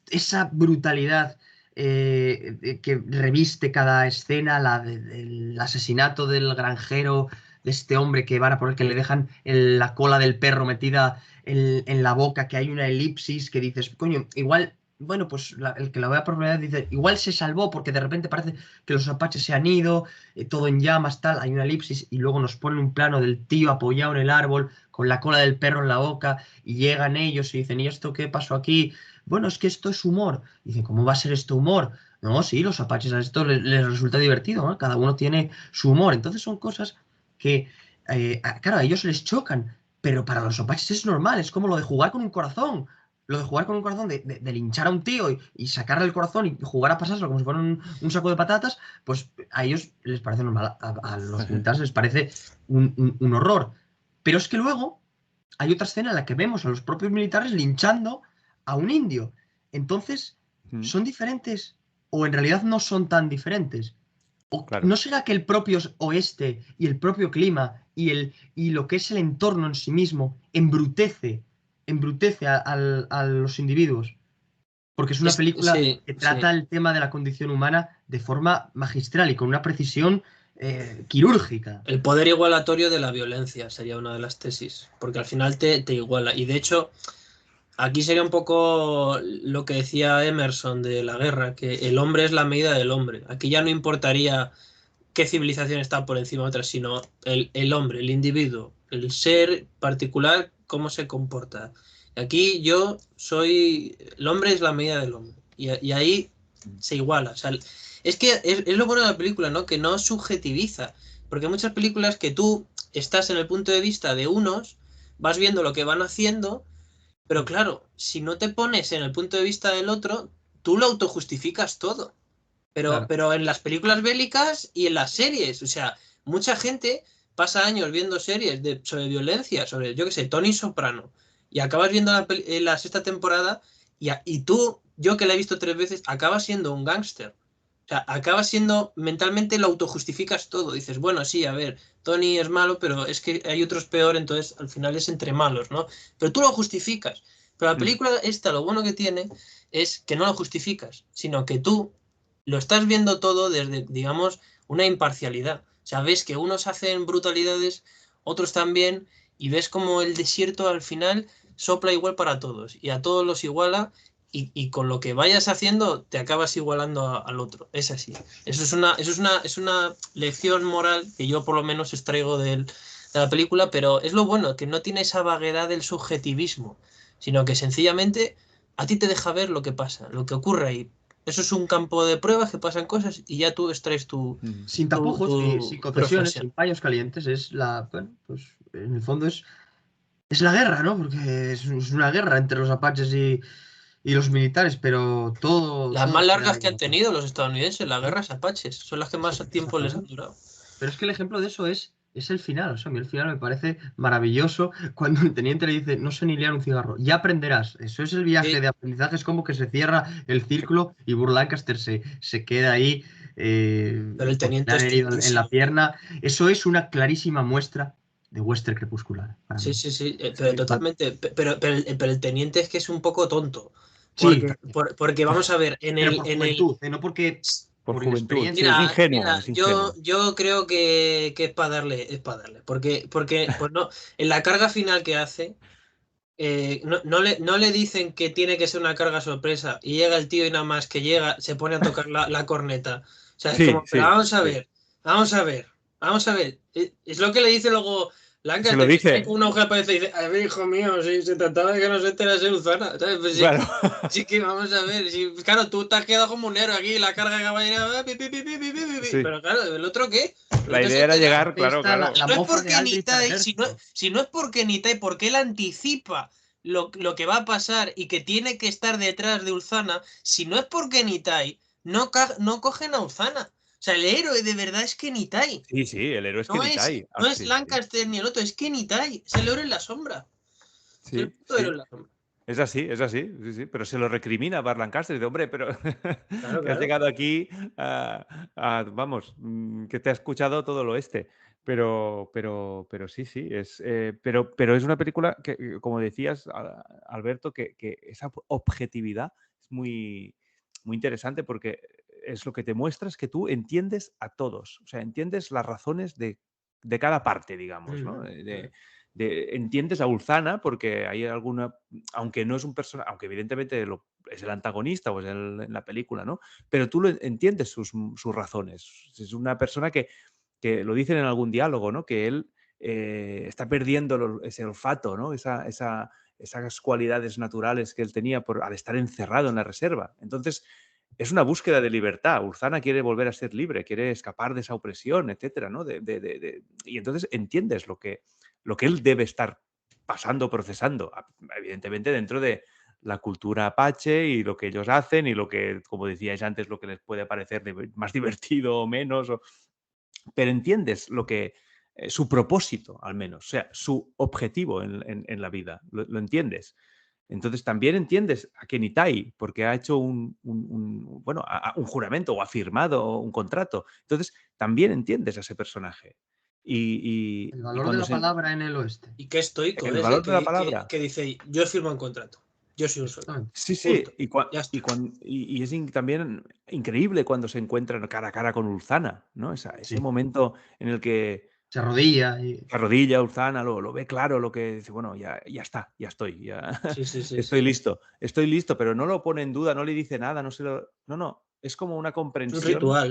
esa brutalidad que reviste cada escena, el asesinato del granjero, de este hombre que van a poner que le dejan la cola del perro metida en la boca, que hay una elipsis que dices, coño, igual, bueno, pues el que la vea por primera vez dice, igual se salvó porque de repente parece que los apaches se han ido, todo en llamas, tal, hay una elipsis y luego nos ponen un plano del tío apoyado en el árbol con la cola del perro en la boca y llegan ellos y dicen, ¿y esto qué pasó aquí? Bueno, es que esto es humor. Y dicen, ¿cómo va a ser esto humor? No, sí, los apaches a esto les resulta divertido, ¿no? Cada uno tiene su humor. Entonces son cosas que, claro, a ellos les chocan, pero para los apaches es normal, es como lo de jugar con un corazón. Lo de jugar con un corazón, de linchar a un tío y sacarle el corazón y jugar a pasárselo como si fuera un saco de patatas, pues a ellos les parece normal, a los militares les parece un horror. Pero es que luego hay otra escena en la que vemos a los propios militares linchando a un indio. Entonces, ¿son diferentes o en realidad no son tan diferentes? ¿O Claro. no será que el propio oeste y el propio clima y lo que es el entorno en sí mismo embrutece a los individuos? Porque es una película que trata el tema de la condición humana de forma magistral y con una precisión quirúrgica. El poder igualatorio de la violencia sería una de las tesis, porque al final te iguala. Y de hecho, aquí sería un poco lo que decía Emerson de la guerra, que el hombre es la medida del hombre. Aquí ya no importaría qué civilización está por encima de otra, sino el hombre, el individuo, el ser particular, cómo se comporta. Aquí el hombre es la medida del hombre. Y ahí se iguala. O sea, es que es lo bueno de la película, ¿no? Que no subjetiviza. Porque hay muchas películas que tú estás en el punto de vista de unos, vas viendo lo que van haciendo, pero claro, si no te pones en el punto de vista del otro, tú lo autojustificas todo. Pero en las películas bélicas y en las series, o sea, mucha gente pasa años viendo series sobre violencia, sobre, yo qué sé, Tony Soprano, y acabas viendo la sexta temporada y tú, yo que la he visto 3 veces, acabas siendo un gángster. O sea, acabas siendo, mentalmente lo autojustificas todo. Dices, bueno, sí, a ver, Tony es malo, pero es que hay otros peor, entonces al final es entre malos, ¿no? Pero tú lo justificas. Pero la película esta, lo bueno que tiene es que no lo justificas, sino que tú lo estás viendo todo desde, digamos, una imparcialidad. O sea, ves que unos hacen brutalidades, otros también, y ves como el desierto al final sopla igual para todos, y a todos los iguala, y con lo que vayas haciendo te acabas igualando al otro. Es así. Es una lección moral que yo por lo menos extraigo de la película, pero es lo bueno, que no tiene esa vaguedad del subjetivismo, sino que sencillamente a ti te deja ver lo que pasa, lo que ocurre ahí. Eso es un campo de pruebas que pasan cosas y ya tú extraes Sin tapujos, sin tu concesiones, reflexión. sin paños calientes, bueno, pues en el fondo es la guerra, ¿no? Porque es una guerra entre los apaches y los militares, pero Las todo más queda largas que en han la paz. tenido los estadounidenses, las Sí, guerras apaches, son las que sí, más tiempo les han exactamente. durado. Pero es que el ejemplo de eso es el final. O sea, a mí el final me parece maravilloso cuando el teniente le dice, no sé ni liar un cigarro, ya aprenderás. Eso es el viaje Sí, de aprendizaje, es como que se cierra el círculo y Burr Lancaster se queda ahí pero el porque le teniente han es herido en la tontísimo. pierna. Eso es una clarísima muestra de western crepuscular para Sí, mí. sí, sí, pero Sí. totalmente. Pero el teniente es que es un poco tonto. Sí, Porque vamos a ver, pero por en el. juventud, no porque Por por juventud, sí, inexperiencia. es Mira, ingenuo, mira, es ingenuo. yo creo que es para darle. Porque, pues no, en la carga final que hace, no le dicen que tiene que ser una carga sorpresa y llega el tío y nada más que llega, se pone a tocar la corneta. O sea, es Sí, como, pero sí, vamos a sí. ver, vamos a ver, vamos a ver. Es lo que le dice luego Se lo Lancaster, que sale con dice, una hoja de papel y dice, a ver, hijo mío, si se trataba de que no se enterase Luzana. ¿Sabes? Pues sí, claro. sí que vamos a ver. Si, claro, tú te has quedado como un héroe aquí, la carga de caballería, Sí. pero claro, ¿el otro qué? El La otro se idea era queda. llegar, Ahí claro, está claro. la No es mofa de porque Aldrich al Nitai, ejército. si no es porque Nitai, porque él anticipa lo que va a pasar y que tiene que estar detrás de Ulzana, si no es porque Nitai, no cogen a Ulzana. O sea, el héroe de verdad es que Nitai. Sí, sí, el héroe es Kenitai. No Ah, es sí, sí. Lancaster ni el otro, es que Nitai. Es el héroe en la sombra. Es el Sí, puto héroe sí. en la sombra. Es así, sí, sí. Pero se lo recrimina a Bart Lancaster. Dice, hombre, pero Claro, que has claro. llegado aquí vamos, que te ha escuchado todo el oeste. Pero sí, sí. Pero es una película que, como decías, Alberto, que esa objetividad es muy interesante porque es lo que te muestra es que tú entiendes a todos. O sea, entiendes las razones de cada parte, digamos, ¿no? Entiendes a Ulzana porque hay alguna, aunque no es un personaje, aunque evidentemente es el antagonista o es en la película, ¿no? Pero tú entiendes sus razones. Es una persona que lo dicen en algún diálogo, ¿no? Que él está perdiendo ese olfato, ¿no? Esas cualidades naturales que él tenía al estar encerrado en la reserva. Entonces, es una búsqueda de libertad. Ulzana quiere volver a ser libre, quiere escapar de esa opresión, etcétera, ¿no? Y entonces entiendes lo que él debe estar pasando, procesando, evidentemente dentro de la cultura apache y lo que ellos hacen y lo que, como decíais antes, lo que les puede parecer más divertido o menos, pero entiendes su propósito, al menos, o sea, su objetivo en la vida, lo entiendes. Entonces también entiendes a Kenitai porque ha hecho bueno, un juramento o ha firmado un contrato. Entonces también entiendes a ese personaje. El Y valor de cuando la palabra en el oeste. Y qué estoico el es, ¿eh? valor de la palabra. Que dice, yo firmo un contrato. Yo soy un soldado. Exactamente. Sí, sí, Punto. Ya está. y es también increíble cuando se encuentran cara a cara con Ulzana, ¿no? Ese Sí. momento en el que Se arrodilla y. se arrodilla Ulzana, lo ve claro, lo que dice, bueno, ya está, ya estoy, ya Sí, sí, sí, estoy sí. listo, pero no lo pone en duda, no le dice nada, no, es como una comprensión.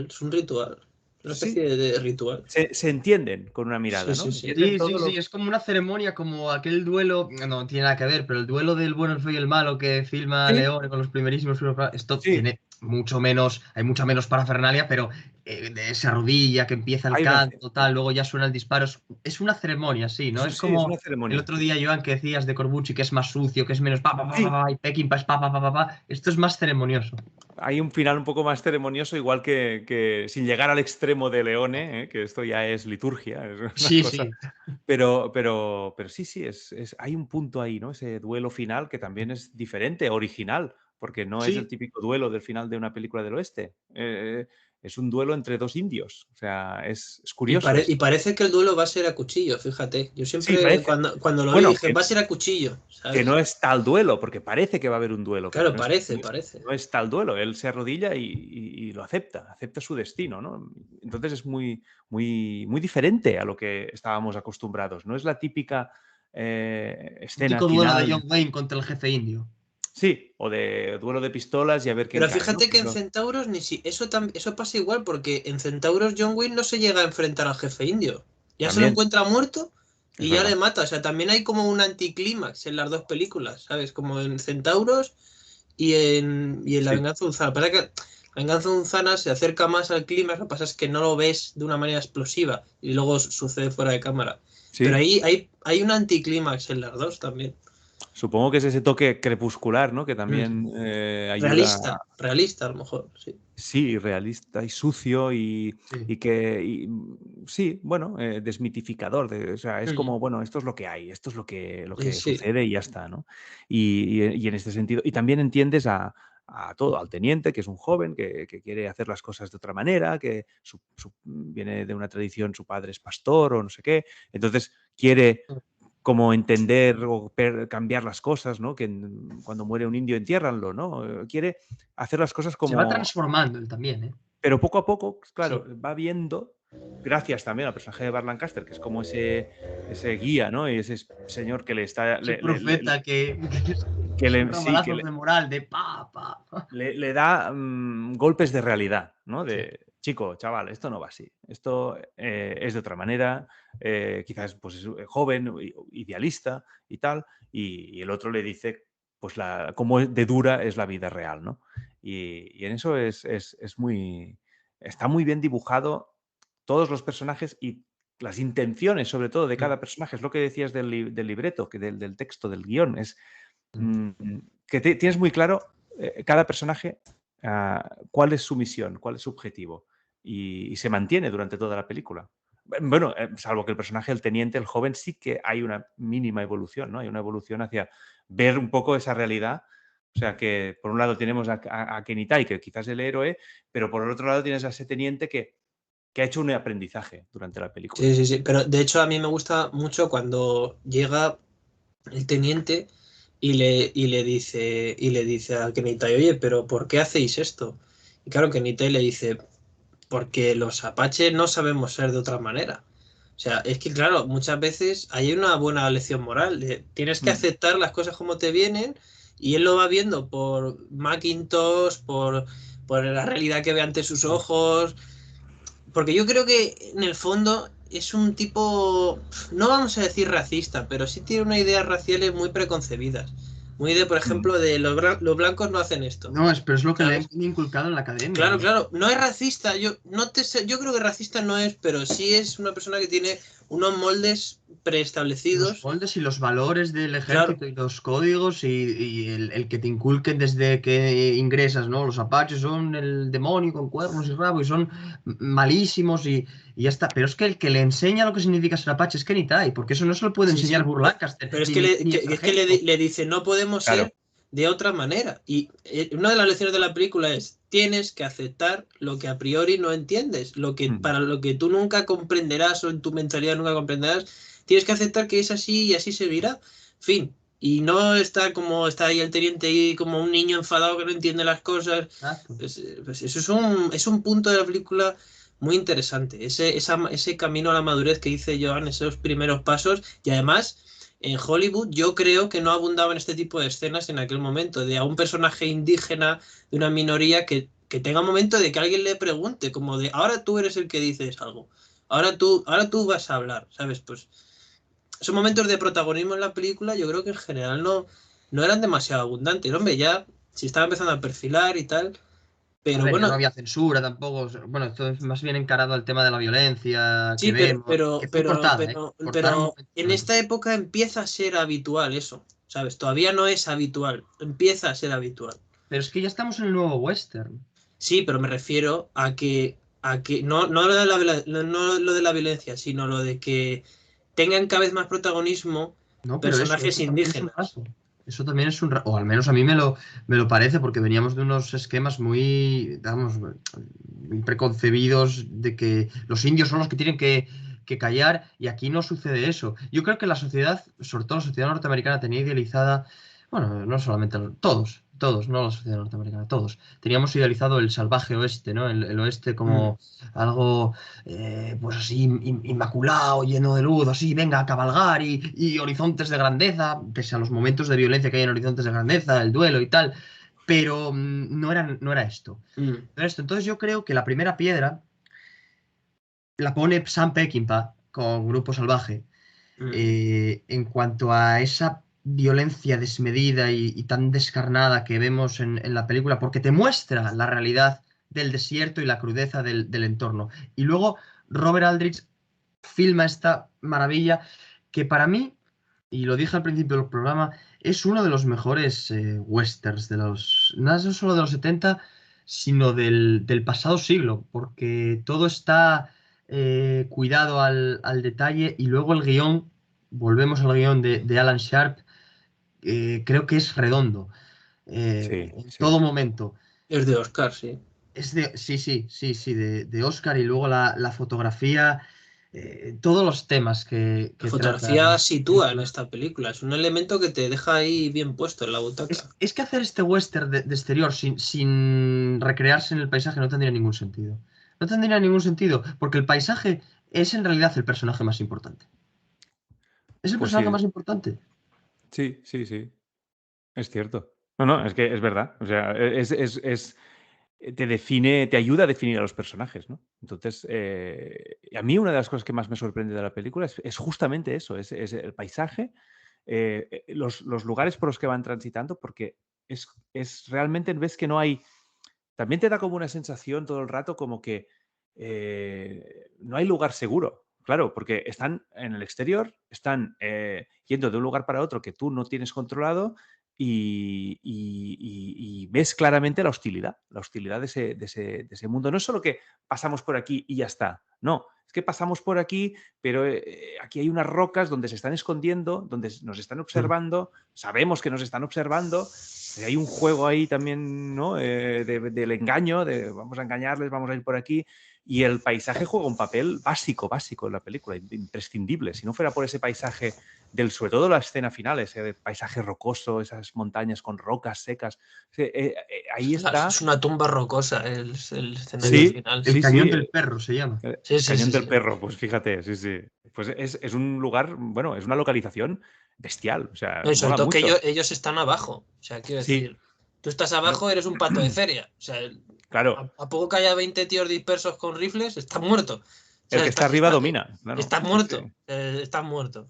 Es un ritual. Una especie Sí, de ritual. se entienden con una Sí, mirada, ¿no? sí, sí. Entienden Sí, todo sí, sí, es como una ceremonia, como aquel duelo, no tiene nada que ver, pero el duelo del bueno, el feo y el malo que filma Sí, Leone con los primerísimos, esto sí, tiene mucho menos, hay mucha menos parafernalia, pero de esa rodilla que empieza el hay una, canto, tal, luego ya suena el disparo, es una ceremonia, sí, ¿no? Es sí, es una como el ceremonia. otro día, Joan, que decías de Corbucci, que es más sucio, que es menos pa, pa, pa, pa, Sí, pa, y Peckinpah es pa, pa, pa, pa, pa, esto es más ceremonioso. hay un final un poco más ceremonioso, igual que sin llegar al extremo de Leone, que esto ya es liturgia, es una Sí, cosa. sí, Pero sí, sí, hay un punto ahí, ¿no? Ese duelo final que también es diferente, original, porque no es el sí, típico duelo del final de una película del oeste. es un duelo entre dos indios. O sea, es curioso. Y parece que el duelo va a ser a cuchillo, fíjate. Yo siempre, Sí, cuando lo vi, dije, va a ser a cuchillo, ¿sabes? Que no es tal duelo, porque parece que va a haber un duelo. Claro, no parece. No es tal duelo. Él se arrodilla y lo acepta su destino, ¿no? Entonces es muy, muy, muy diferente a lo que estábamos acostumbrados. No es la típica escena Típico duelo final. de John Wayne contra el jefe indio. Sí, o de duelo de pistolas y a ver quién Pero cae, fíjate ¿no? que en Centauros eso pasa igual, porque en Centauros John Wayne no se llega a enfrentar al jefe indio. Ya se lo También. encuentra muerto y Es ya verdad. le mata. O sea, también hay como un anticlímax en las dos películas, ¿sabes? Como en Centauros y en La Sí. venganza de Unzana. Parece que La venganza de Unzana se acerca más al clímax, lo que pasa es que no lo ves de una manera explosiva y luego sucede fuera de cámara. Sí. Pero ahí hay un anticlímax en las dos también. Supongo que es ese toque crepuscular, ¿no? Que también ayuda. Realista a lo mejor, sí. Sí, realista y sucio y sí, bueno, desmitificador. O sea, es como, bueno, esto es lo que hay, esto es lo que Sí. sucede y ya está, ¿no? Y en este sentido, y también entiendes a todo, al teniente, que es un joven que quiere hacer las cosas de otra manera, que viene de una tradición, su padre es pastor o no sé qué, entonces quiere como entender o cambiar las cosas, ¿no? Que cuando muere un indio entiérranlo, ¿no? Quiere hacer las cosas como... Se va transformando él también, ¿eh? Pero poco a poco, claro, Sí. va viendo, gracias también al personaje de Burt Lancaster, que es como ese guía, ¿no? Y ese señor que le está... Ese profeta que sí, balazos de moral, de pa. le da golpes de realidad, ¿no? Sí. Chico, chaval, esto no va así. Esto es de otra manera. Quizás pues, es joven, idealista y tal. Y el otro le dice pues cómo de dura es la vida real, ¿no? Y en eso es muy... Está muy bien dibujado todos los personajes y las intenciones, sobre todo, de cada personaje. Es lo que decías del libreto, que del texto, del guión. Es que tienes muy claro cada personaje cuál es su misión, cuál es su objetivo. Y se mantiene durante toda la película. Bueno, salvo que el personaje, el teniente, el joven, sí que hay una mínima evolución, ¿no? Hay una evolución hacia ver un poco esa realidad. O sea que, por un lado, tenemos a Kenitai, que quizás es el héroe, pero por el otro lado tienes a ese teniente que ha hecho un aprendizaje durante la película. Sí. Pero de hecho a mí me gusta mucho cuando llega el teniente y le dice a Kenitai, oye, pero ¿por qué hacéis esto? Y claro, Kenitai le dice, porque los apaches no sabemos ser de otra manera. O sea, es que claro, muchas veces hay una buena lección moral. Tienes que aceptar las cosas como te vienen y él lo va viendo por Macintosh, por la realidad que ve ante sus ojos. Porque yo creo que en el fondo es un tipo, no vamos a decir racista, pero sí tiene unas ideas raciales muy preconcebidas. Muy de, por ejemplo, de los blancos no hacen esto. No, pero es lo que ¿sabes? le han inculcado en la academia. Claro, no es racista. Yo creo que racista no es, pero sí es una persona que tiene unos moldes preestablecidos. Los moldes y los valores del ejército y los códigos y el que te inculquen desde que ingresas, ¿no? Los apaches son el demonio con cuernos y rabo y son malísimos y ya está. Pero es que el que le enseña lo que significa ser apache es Kenitai, porque eso no se lo puede enseñar Burt Lancaster. Pero es que le dice, no podemos ser de otra manera. Y una de las lecciones de la película es, tienes que aceptar lo que a priori no entiendes, para lo que tú nunca comprenderás o en tu mentalidad nunca comprenderás, tienes que aceptar que es así y así se verá. Fin. Y no está como está ahí el teniente ahí como un niño enfadado que no entiende las cosas. Pues eso es un punto de la película muy interesante. Ese camino a la madurez que dice Joan, esos primeros pasos. Y además, en Hollywood yo creo que no abundaban este tipo de escenas en aquel momento, de a un personaje indígena de una minoría que tenga un momento de que alguien le pregunte, como de, ahora tú eres el que dices algo. Ahora tú vas a hablar, ¿sabes? Pues esos momentos de protagonismo en la película yo creo que en general no eran demasiado abundantes. Hombre, ya se estaba empezando a perfilar y tal, pero Hombre, bueno. no había censura tampoco. Bueno, esto es más bien encarado al tema de la violencia que Sí, vemos. pero Que fue cortada, Cortaron en esta época empieza a ser habitual eso, ¿sabes? Todavía no es habitual, empieza a ser habitual. Pero es que ya estamos en el nuevo western. Sí, pero me refiero a que no lo de la violencia, sino lo de que tengan cada vez más protagonismo personajes indígenas. Eso también es un o al menos a mí me lo parece, porque veníamos de unos esquemas muy, digamos, preconcebidos de que los indios son los que tienen que callar, y aquí no sucede eso. Yo creo que la sociedad, sobre todo la sociedad norteamericana, tenía idealizada, bueno, no solamente todos, no la sociedad norteamericana, todos, teníamos idealizado el salvaje oeste, ¿no? El oeste como algo, pues así, inmaculado, lleno de luz, así, venga a cabalgar y horizontes de grandeza, pese a los momentos de violencia que hay en horizontes de grandeza, el duelo y tal, pero no era esto. Entonces yo creo que la primera piedra la pone Sam Peckinpah con Grupo Salvaje, en cuanto a esa violencia desmedida y tan descarnada que vemos en la película, porque te muestra la realidad del desierto y la crudeza del entorno. Y luego Robert Aldrich filma esta maravilla que para mí, y lo dije al principio del programa, es uno de los mejores westerns no solo de los 70, sino del pasado siglo, porque todo está cuidado al detalle, y luego el guión, volvemos al guión de Alan Sharp, creo que es redondo en todo momento. Es de Oscar, sí. Sí, de Oscar, y luego la fotografía, todos los temas que La fotografía trata. sitúa en esta película, es un elemento que te deja ahí bien puesto en la butaca. Es que hacer este western de exterior sin recrearse en el paisaje no tendría ningún sentido. No tendría ningún sentido, porque el paisaje es en realidad el personaje más importante. Es el Pues personaje sí. más importante. Sí. Es cierto. No, es que es verdad. O sea, te define, te ayuda a definir a los personajes, ¿no? Entonces, a mí una de las cosas que más me sorprende de la película es justamente eso, es el paisaje, los lugares por los que van transitando, porque es realmente, ves que no hay... También te da como una sensación todo el rato como que no hay lugar seguro. Claro, porque están en el exterior, están yendo de un lugar para otro que tú no tienes controlado, y ves claramente la hostilidad de ese mundo. No es solo que pasamos por aquí y ya está, no, es que pasamos por aquí, pero aquí hay unas rocas donde se están escondiendo, donde nos están observando, sabemos que nos están observando, hay un juego ahí también, ¿no? Del engaño, de vamos a engañarles, vamos a ir por aquí. Y el paisaje juega un papel básico en la película, imprescindible. Si no fuera por ese paisaje, sobre todo la escena final, ese paisaje rocoso, esas montañas con rocas secas, ahí está. Es una tumba rocosa el escenario final. El cañón del perro se llama. El cañón del perro, pues fíjate, sí. Pues es un lugar, bueno, es una localización bestial. O sea, no, y sobre mola todo mucho. que ellos están abajo. O sea, quiero decir, tú estás abajo, eres un pato de feria. O sea, claro. A poco que haya 20 tíos dispersos con rifles, estás muerto. O sea, el que está arriba domina. Claro. Estás muerto. Estás muerto.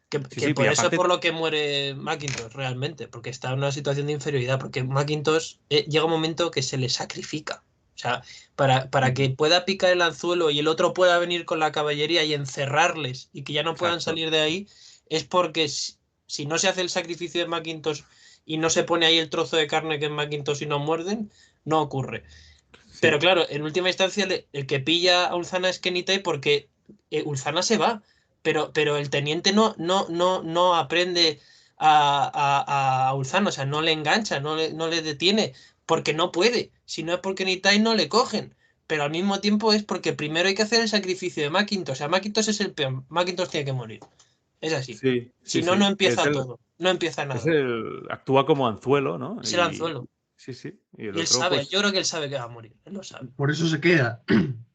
Que por eso es por lo que muere Mackintosh realmente, porque está en una situación de inferioridad, porque Mackintosh llega un momento que se le sacrifica. O sea, para que pueda picar el anzuelo y el otro pueda venir con la caballería y encerrarles y que ya no puedan salir de ahí, es porque si no se hace el sacrificio de Mackintosh y no se pone ahí el trozo de carne que es Mackintosh y no muerden, no ocurre. Sí. Pero claro, en última instancia el que pilla a Ulzana es Kenny Tai, porque Ulzana se va, pero el teniente no aprende a Ulzana, o sea, no le engancha, no le detiene, porque no puede. Si no es porque Kenny Tai no le cogen. Pero al mismo tiempo es porque primero hay que hacer el sacrificio de Mackintosh. O sea, Mackintosh es el peón. Mackintosh tiene que morir. Es así. Si no, no empieza todo. No empieza nada. Actúa como anzuelo, ¿no? Es el anzuelo. Sí. Y él sabe, pues... yo creo que él sabe que va a morir. Él lo sabe. Por eso se queda,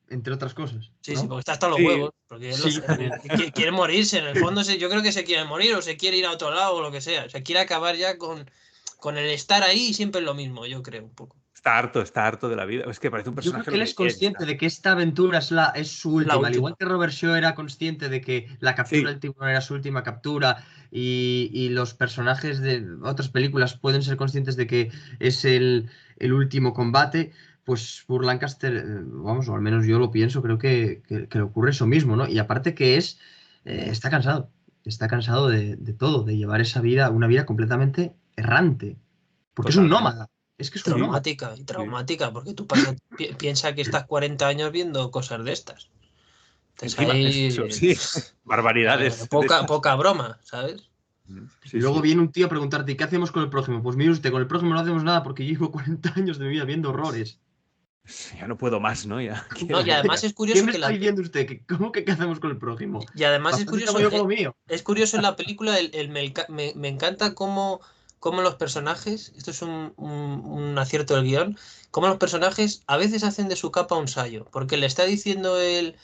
entre otras cosas. Sí, ¿no? Sí, porque está hasta los huevos. Porque él quiere morirse. En el fondo, yo creo que se quiere morir o se quiere ir a otro lado o lo que sea. O sea, quiere acabar ya con el estar ahí, y siempre es lo mismo, yo creo, un poco. Está harto de la vida. Es que parece un personaje. Yo creo que él es consciente de que esta aventura es su última. Al igual que Robert Shaw era consciente de que la captura del tiburón era su última captura, y los personajes de otras películas pueden ser conscientes de que es el último combate, pues Burt Lancaster, vamos, o al menos yo lo pienso, creo que le ocurre eso mismo, ¿no? Y aparte que está cansado de todo, de llevar esa vida, una vida completamente errante, porque totalmente. Es un nómada. Es que es traumática, porque tú piensas que estás 40 años viendo cosas de estas. Encima, barbaridades. Poca broma, ¿sabes? Y luego viene un tío a preguntarte, ¿qué hacemos con el prójimo? Pues mire usted, con el prójimo no hacemos nada porque llevo 40 años de mi vida viendo horrores. ya no puedo más, ¿no? Ya No, quiero- y además es ¿Qué curioso me que está diciendo usted? ¿Cómo que qué hacemos con el prójimo? y además es Bastante curioso, tengo yo con lo mío. es curioso en la película, me encanta cómo los personajes, esto es un acierto del guión, cómo los personajes a veces hacen de su capa un sayo, porque le está diciendo el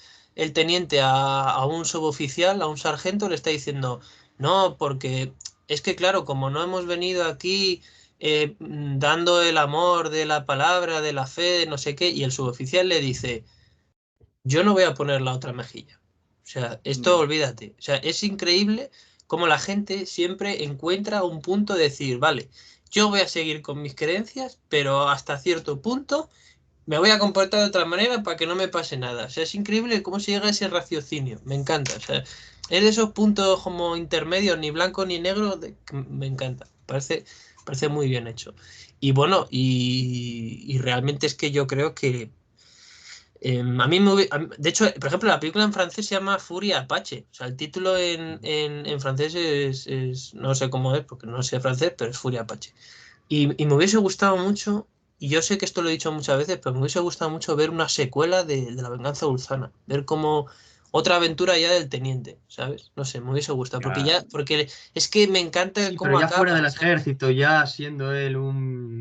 teniente a un suboficial, a un sargento, le está diciendo, no, porque es que claro, como no hemos venido aquí dando el amor de la palabra, de la fe, de no sé qué, y el suboficial le dice, yo no voy a poner la otra mejilla. O sea, esto olvídate. O sea, es increíble cómo la gente siempre encuentra un punto de decir, vale, yo voy a seguir con mis creencias, pero hasta cierto punto me voy a comportar de otra manera para que no me pase nada. O sea, es increíble cómo se llega a ese raciocinio. Me encanta. O sea, es de esos puntos como intermedios, ni blanco ni negro, que me encanta. Parece muy bien hecho. Y bueno, y realmente es que yo creo que a mí de hecho, por ejemplo, la película en francés se llama Furia Apache. O sea, el título en francés no sé cómo es, porque no sé francés, pero es Furia Apache. Y me hubiese gustado mucho, y yo sé que esto lo he dicho muchas veces, pero me hubiese gustado mucho ver una secuela de La Venganza Ulzana. Ver como otra aventura ya del teniente, ¿sabes? No sé, me hubiese gustado. Ya, Porque es que me encanta Sí, pero cómo ya fuera acaba, del ¿sabes? ejército, ya siendo él un,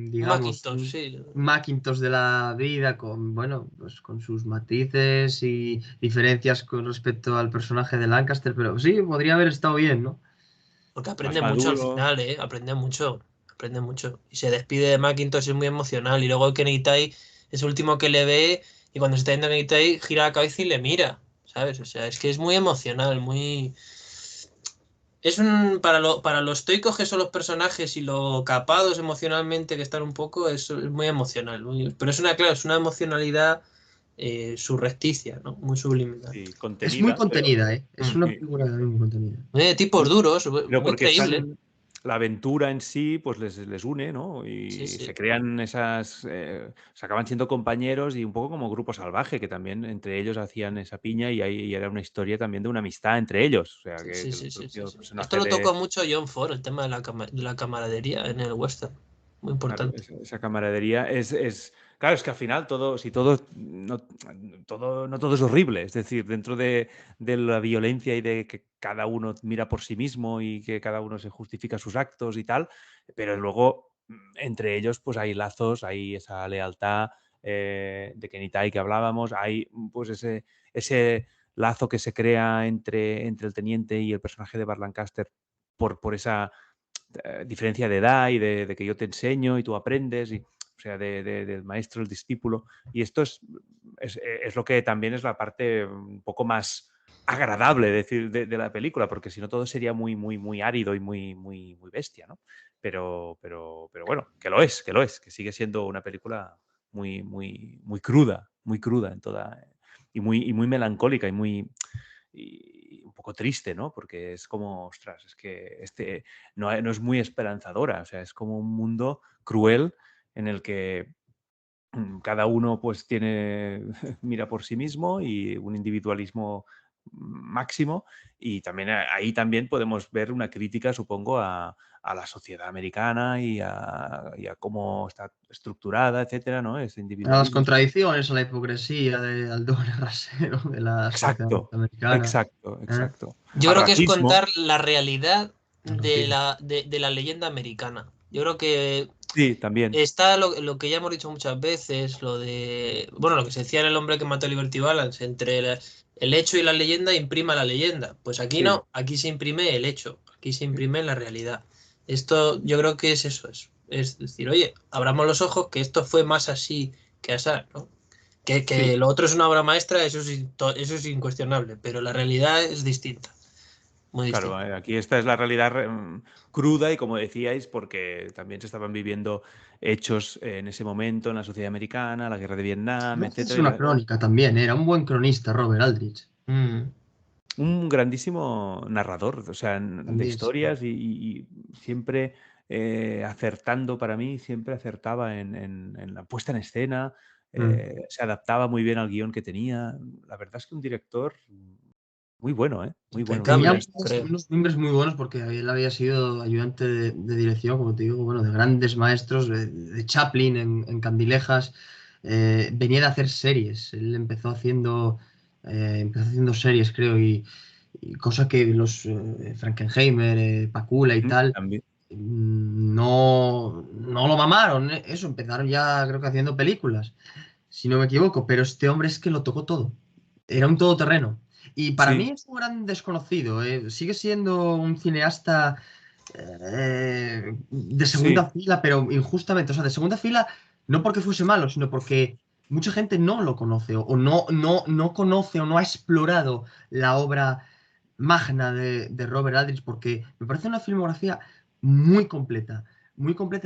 Un digamos, Macintosh, un sí. Macintosh de la vida, con, bueno, pues con sus matices y diferencias con respecto al personaje de Lancaster, pero sí, podría haber estado bien, ¿no? Porque más aprende mucho al maduro. final, ¿eh? Aprende mucho. Aprende mucho. Y se despide de Macintosh, es muy emocional. Y luego Kenny Tai es el último que le ve. Y cuando se está yendo Kenny Tai, gira la cabeza y le mira. ¿Sabes? O sea, es que es muy emocional, muy. Es para lo estoicos que son los personajes y lo capados emocionalmente que están un poco, es muy emocional. Pero claro, es una emocionalidad surrecticia, ¿no? Muy subliminal. Sí, Es muy contenida, pero contenida, ¿eh? Es Mm. una sí, película muy contenida. Tipos duros, pero muy porque creíble. están, la aventura en sí, pues les une, ¿no? Sí, Y se sí. crean se acaban siendo compañeros y un poco como grupo salvaje, que también entre ellos hacían esa piña y ahí y era una historia también de una amistad entre ellos. O sea, Sí, que sí, el sí, sí, sí, propio sí. Esto personaje lo de, tocó mucho John Ford, el tema de la camaradería en el western. Muy claro, importante. esa camaradería claro, es que al final todo, si todo no todo es horrible. Es decir, dentro de la violencia y de que cada uno mira por sí mismo y que cada uno se justifica sus actos y tal, pero luego entre ellos pues hay lazos, hay esa lealtad de Kenitai que hablábamos, hay pues ese lazo que se crea entre el teniente y el personaje de Burt Lancaster por esa diferencia de edad y de que yo te enseño y tú aprendes, o sea, del maestro, el discípulo. Y esto es lo que también es la parte un poco más agradable decir, de la película, porque si no todo sería muy, muy, muy árido y muy, muy, muy bestia, ¿no? Pero bueno, que lo es, que sigue siendo una película muy, muy, muy cruda en toda, y muy melancólica y un poco triste, ¿no? Porque es como, ostras, es que no es muy esperanzadora, o sea, es como un mundo cruel en el que cada uno pues mira por sí mismo y un individualismo máximo y también ahí también podemos ver una crítica, supongo, a la sociedad americana y a cómo está estructurada, etcétera, ¿no? Ese A las individualismo. contradicciones, a la hipocresía, al doble rasero de la sociedad Exacto, norteamericana. exacto, ¿Eh? exacto. Yo Al creo que es racismo, contar la realidad El de racismo. la leyenda americana. Yo creo que sí, también. está lo que ya hemos dicho muchas veces, bueno, lo que se decía en El hombre que mató a Liberty Balance, entre el hecho y la leyenda imprima la leyenda. Pues aquí Sí, no, aquí se imprime el hecho, aquí se imprime la realidad. Esto yo creo que es eso, es decir, oye, abramos los ojos que esto fue más así que asá, ¿no? Que sí. lo otro es una obra maestra, eso es incuestionable, pero la realidad es distinta, muy Claro, distinta. aquí esta es la realidad cruda y como decíais, porque también se estaban viviendo hechos en ese momento en la sociedad americana, la guerra de Vietnam, No haces etcétera. una crónica también, era un buen cronista, Robert Aldrich. Mm. Un grandísimo narrador, o sea, de También, sí. historias y siempre acertando para mí, siempre acertaba en la puesta en escena, Mm. se adaptaba muy bien al guión que tenía. La verdad es que un director muy bueno, ¿eh? Muy bueno, muy Tenía Impecable, bueno. creo. unos miembros muy buenos porque él había sido ayudante de dirección, como te digo, bueno, de grandes maestros, de Chaplin en Candilejas, venía de hacer series. Él empezó haciendo series, creo, y cosa que los Frankenheimer, Pakula y tal También. no lo mamaron. Eso, empezaron ya, creo que haciendo películas, si no me equivoco, pero este hombre es que lo tocó todo. Era un todoterreno. Y para mí Sí, es un gran desconocido. Sigue siendo un cineasta de sí, segunda fila, pero injustamente. O sea, de segunda fila no porque fuese malo, sino porque mucha gente no lo conoce o no conoce o no ha explorado la obra magna de Robert Aldrich, porque me parece una filmografía muy completa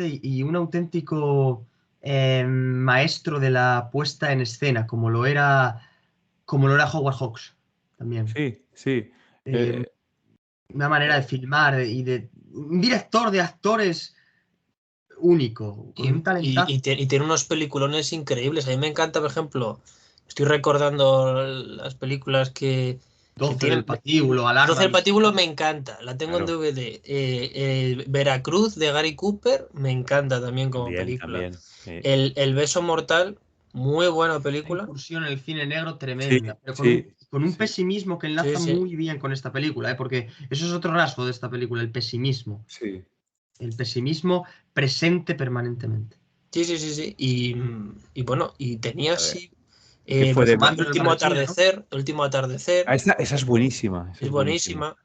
y un auténtico maestro de la puesta en escena, como lo era Howard Hawks también. sí, sí. Eh, Eh, una manera de eh, filmar y de un director de actores único, con un talentazo. Y tiene unos peliculones increíbles. A mí me encanta, por ejemplo, estoy recordando las películas que 12 del tienen. patíbulo, 12 el Alárdalos. patíbulo me encanta, la tengo en claro, DVD. Veracruz de Gary Cooper me encanta también como también, película. también. Sí, El beso mortal, muy buena Una película. incursión en el cine negro sí, tremenda, pero sí, con un sí, pesimismo que Sí, enlaza sí. muy bien con esta película, porque eso es otro rasgo de esta película, el pesimismo. sí. El pesimismo presente permanentemente. Sí, sí, sí, sí. Y bueno, y tenía A ver, así. ¿qué fue de Fumando en el mar de China, ¿no? El último atardecer, esa es buenísima, esa es es buenísima. buenísima.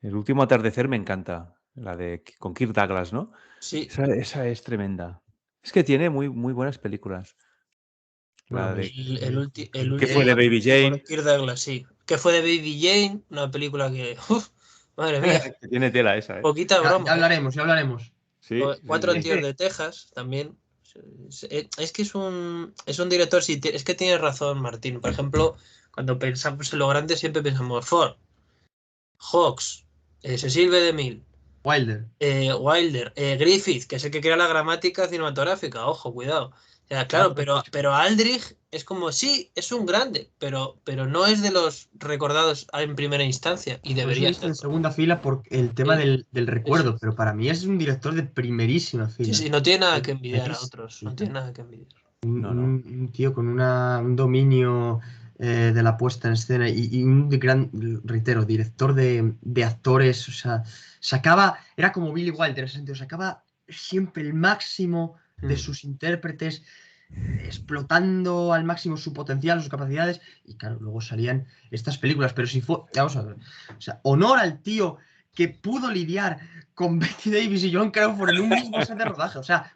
El último atardecer me encanta, la de con Kirk Douglas, ¿no? Sí, Esa es tremenda. Es que tiene muy, muy buenas películas. Bueno, La pues de el ¿Qué fue de último Baby con Jane? Kirk Douglas, sí. Que fue de Baby Jane, una película que. Uf, madre mía, Que tiene tela esa, ¿eh? poquita ya broma, ¿eh? hablaremos, ya hablaremos. Sí, sí, Cuatro sí. tíos de Texas también. Es que es un director, sí, es que tienes razón, Martín. Por ejemplo, cuando pensamos en lo grande, siempre pensamos Ford, Hawks, Cecil B. DeMille, Wilder. Wilder, Griffith, que es el que crea la gramática cinematográfica, ojo, cuidado. O sea, claro, Alfred Hitchcock. pero Aldrich es como, sí, es un grande, pero no es de los recordados en primera instancia y Por eso debería dice de serlo. segunda fila por el tema Sí, del es- recuerdo, pero para mí es un director de primerísima sí, fila. sí, no tiene nada De que envidiar a otros, no primerísima. tiene nada que envidiar. No, no. Un tío con un dominio de la puesta en escena y un gran, reitero, director de actores, o sea, era como Billy Wilder en ese sentido, sacaba siempre el máximo de Mm. sus intérpretes, explotando al máximo su potencial, sus capacidades, y claro, luego salían estas películas, pero si fue, vamos a ver, o sea, honor al tío que pudo lidiar con Betty Davis y John Crawford en un mismo set de rodaje, o sea,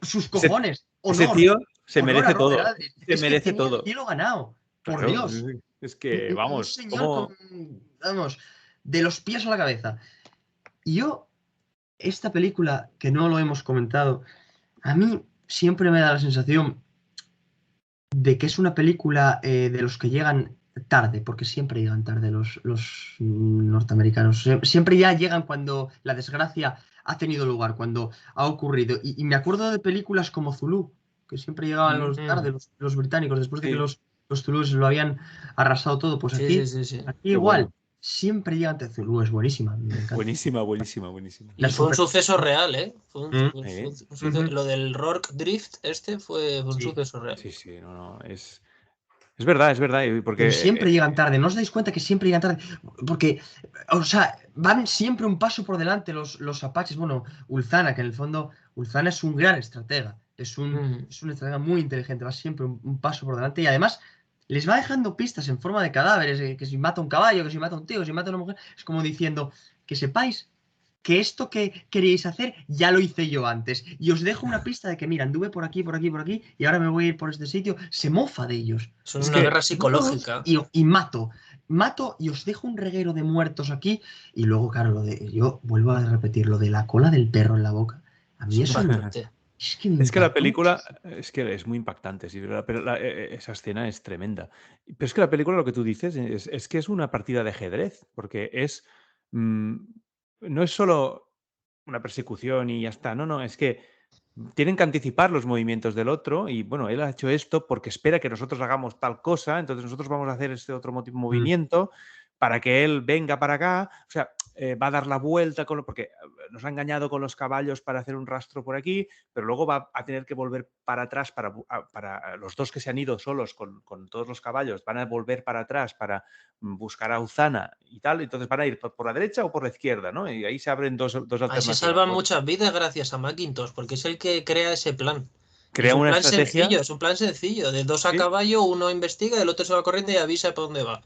sus Ese, cojones, ese honor, tío se honor a merece Robert todo. Aldrich. Se Es que merece tenía el todo. cielo ganado, por Claro. Dios. Es que, Un vamos, señor con, como... vamos, de los pies a la cabeza. Y yo, esta película, que no lo hemos comentado, a mí siempre me da la sensación de que es una película de los que llegan tarde, porque siempre llegan tarde los norteamericanos. Siempre ya llegan cuando la desgracia ha tenido lugar, cuando ha ocurrido. Y me acuerdo de películas como Zulu, que siempre llegaban Mm, Mm. tarde los británicos, después de que sí, los Zulúes lo habían arrasado todo. Pues Sí, sí, sí, sí. aquí qué igual, bueno. siempre llegan tarde. Zulu es buenísima, me encanta. Buenísima, buenísima, buenísima. La Y fue un super... suceso real, ¿eh? Mm, Un ujú, lo del Rourke Drift, fue un sí. suceso real. Sí, sí, no, no, es verdad, es verdad, Pero porque siempre llegan tarde, ¿no os dais cuenta que siempre llegan tarde? Porque, o sea, van siempre un paso por delante los apaches. Bueno, Ulzana, que en el fondo, Ulzana es un gran estratega, Mm. es un estratega muy inteligente, va siempre un paso por delante y además les va dejando pistas en forma de cadáveres, que si mata un caballo, que si mata un tío, que si mata una mujer, es como diciendo que sepáis que esto que queríais hacer ya lo hice yo antes. Y os dejo una pista de que, mira, anduve por aquí, por aquí, por aquí, y ahora me voy a ir por este sitio. Se mofa de ellos. Eso es es una que guerra Y todos, psicológica. y mato. Mato y os dejo un reguero de muertos aquí. Y luego, claro, yo vuelvo a repetir, lo de la cola del perro en la boca. A Es mí eso impactante. es que me es que la impactó película muchísimo. es que es muy impactante, sí, pero esa escena es tremenda. Pero es que la película, lo que tú dices, es que es una partida de ajedrez, porque mm, no es solo una persecución y ya está, no, no, es que tienen que anticipar los movimientos del otro y bueno, él ha hecho esto porque espera que nosotros hagamos tal cosa, entonces nosotros vamos a hacer este otro Mm, movimiento para que él venga para acá. O sea, va a dar la vuelta porque nos ha engañado con los caballos para hacer un rastro por aquí, pero luego va a tener que volver para atrás para los dos que se han ido solos con todos los caballos, van a volver para atrás para buscar a Uzana y tal, entonces van a ir por la derecha o por la izquierda, ¿no? Y ahí se abren dos Ahí alternativas. se salvan muchas vidas gracias a Macintosh, porque es el que crea ese plan. Crea es un una plan estrategia. sencillo, es un plan sencillo. De dos a Sí. caballo, uno investiga y el otro se va corriendo y avisa para dónde va.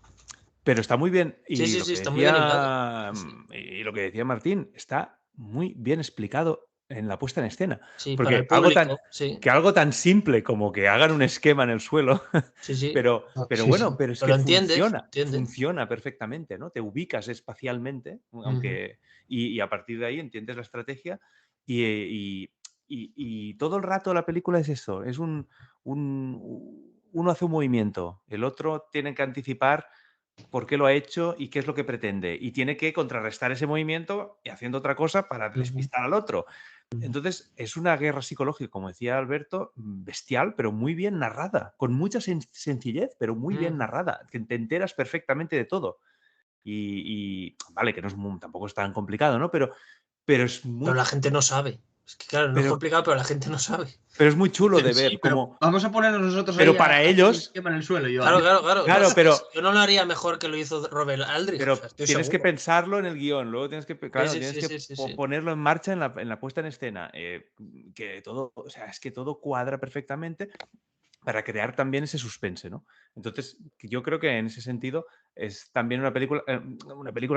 Pero está muy bien. Y Sí, lo que está muy bien hilado. y lo que decía Martín, está muy bien explicado en la puesta en escena. Sí, para Porque el público, sí. algo tan simple como que hagan un esquema en el suelo, Sí. pero Sí, bueno, sí. pero es Pero que entiendes. funciona perfectamente, ¿no? Te ubicas espacialmente, aunque y a partir de ahí entiendes la estrategia y todo el rato la película es eso, es uno hace un movimiento, el otro tiene que anticipar por qué lo ha hecho y qué es lo que pretende. Y tiene que contrarrestar ese movimiento y haciendo otra cosa para despistar al otro. Entonces, es una guerra psicológica, como decía Alberto, bestial, pero muy bien narrada, con mucha sencillez, pero muy bien narrada, que te enteras perfectamente de todo. Y vale, que no es tampoco es tan complicado, ¿no? Pero es muy... Pero la gente no sabe. Es que claro, no es complicado, pero la gente no sabe. Pero es muy chulo de Sí, ver cómo... Vamos a ponernos nosotros Pero ahí para a ellos... hacer esquema en el suelo. Claro. Claro, pero... Yo no lo haría mejor que lo hizo Robert Aldrich. Pero o sea, estoy tienes que seguro. pensarlo en el guión, luego tienes que, claro, Sí. tienes que ponerlo en marcha en la puesta en escena. Que todo, o sea, es que todo cuadra perfectamente para crear también ese suspense, ¿no? Entonces, yo creo que en ese sentido es también una película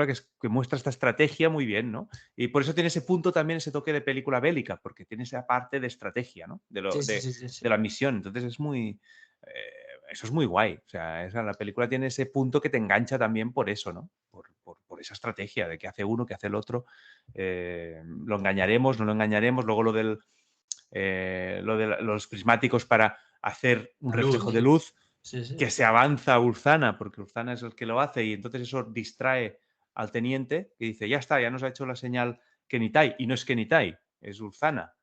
que muestra esta estrategia muy bien, ¿no? Y por eso tiene ese punto también, ese toque de película bélica, porque tiene esa parte de estrategia, ¿no? De la misión. Entonces es muy... eso es muy guay. O sea, la película tiene ese punto que te engancha también por eso, ¿no? Por esa estrategia de qué hace uno, qué hace el otro. Lo engañaremos, no lo engañaremos. Luego lo de los prismáticos para hacer un reflejo de luz que se avanza a Urzana, porque Urzana es el que lo hace y entonces eso distrae al teniente que dice, ya está, ya nos ha hecho la señal Kenitai. Y no es Kenitai, es Urzana.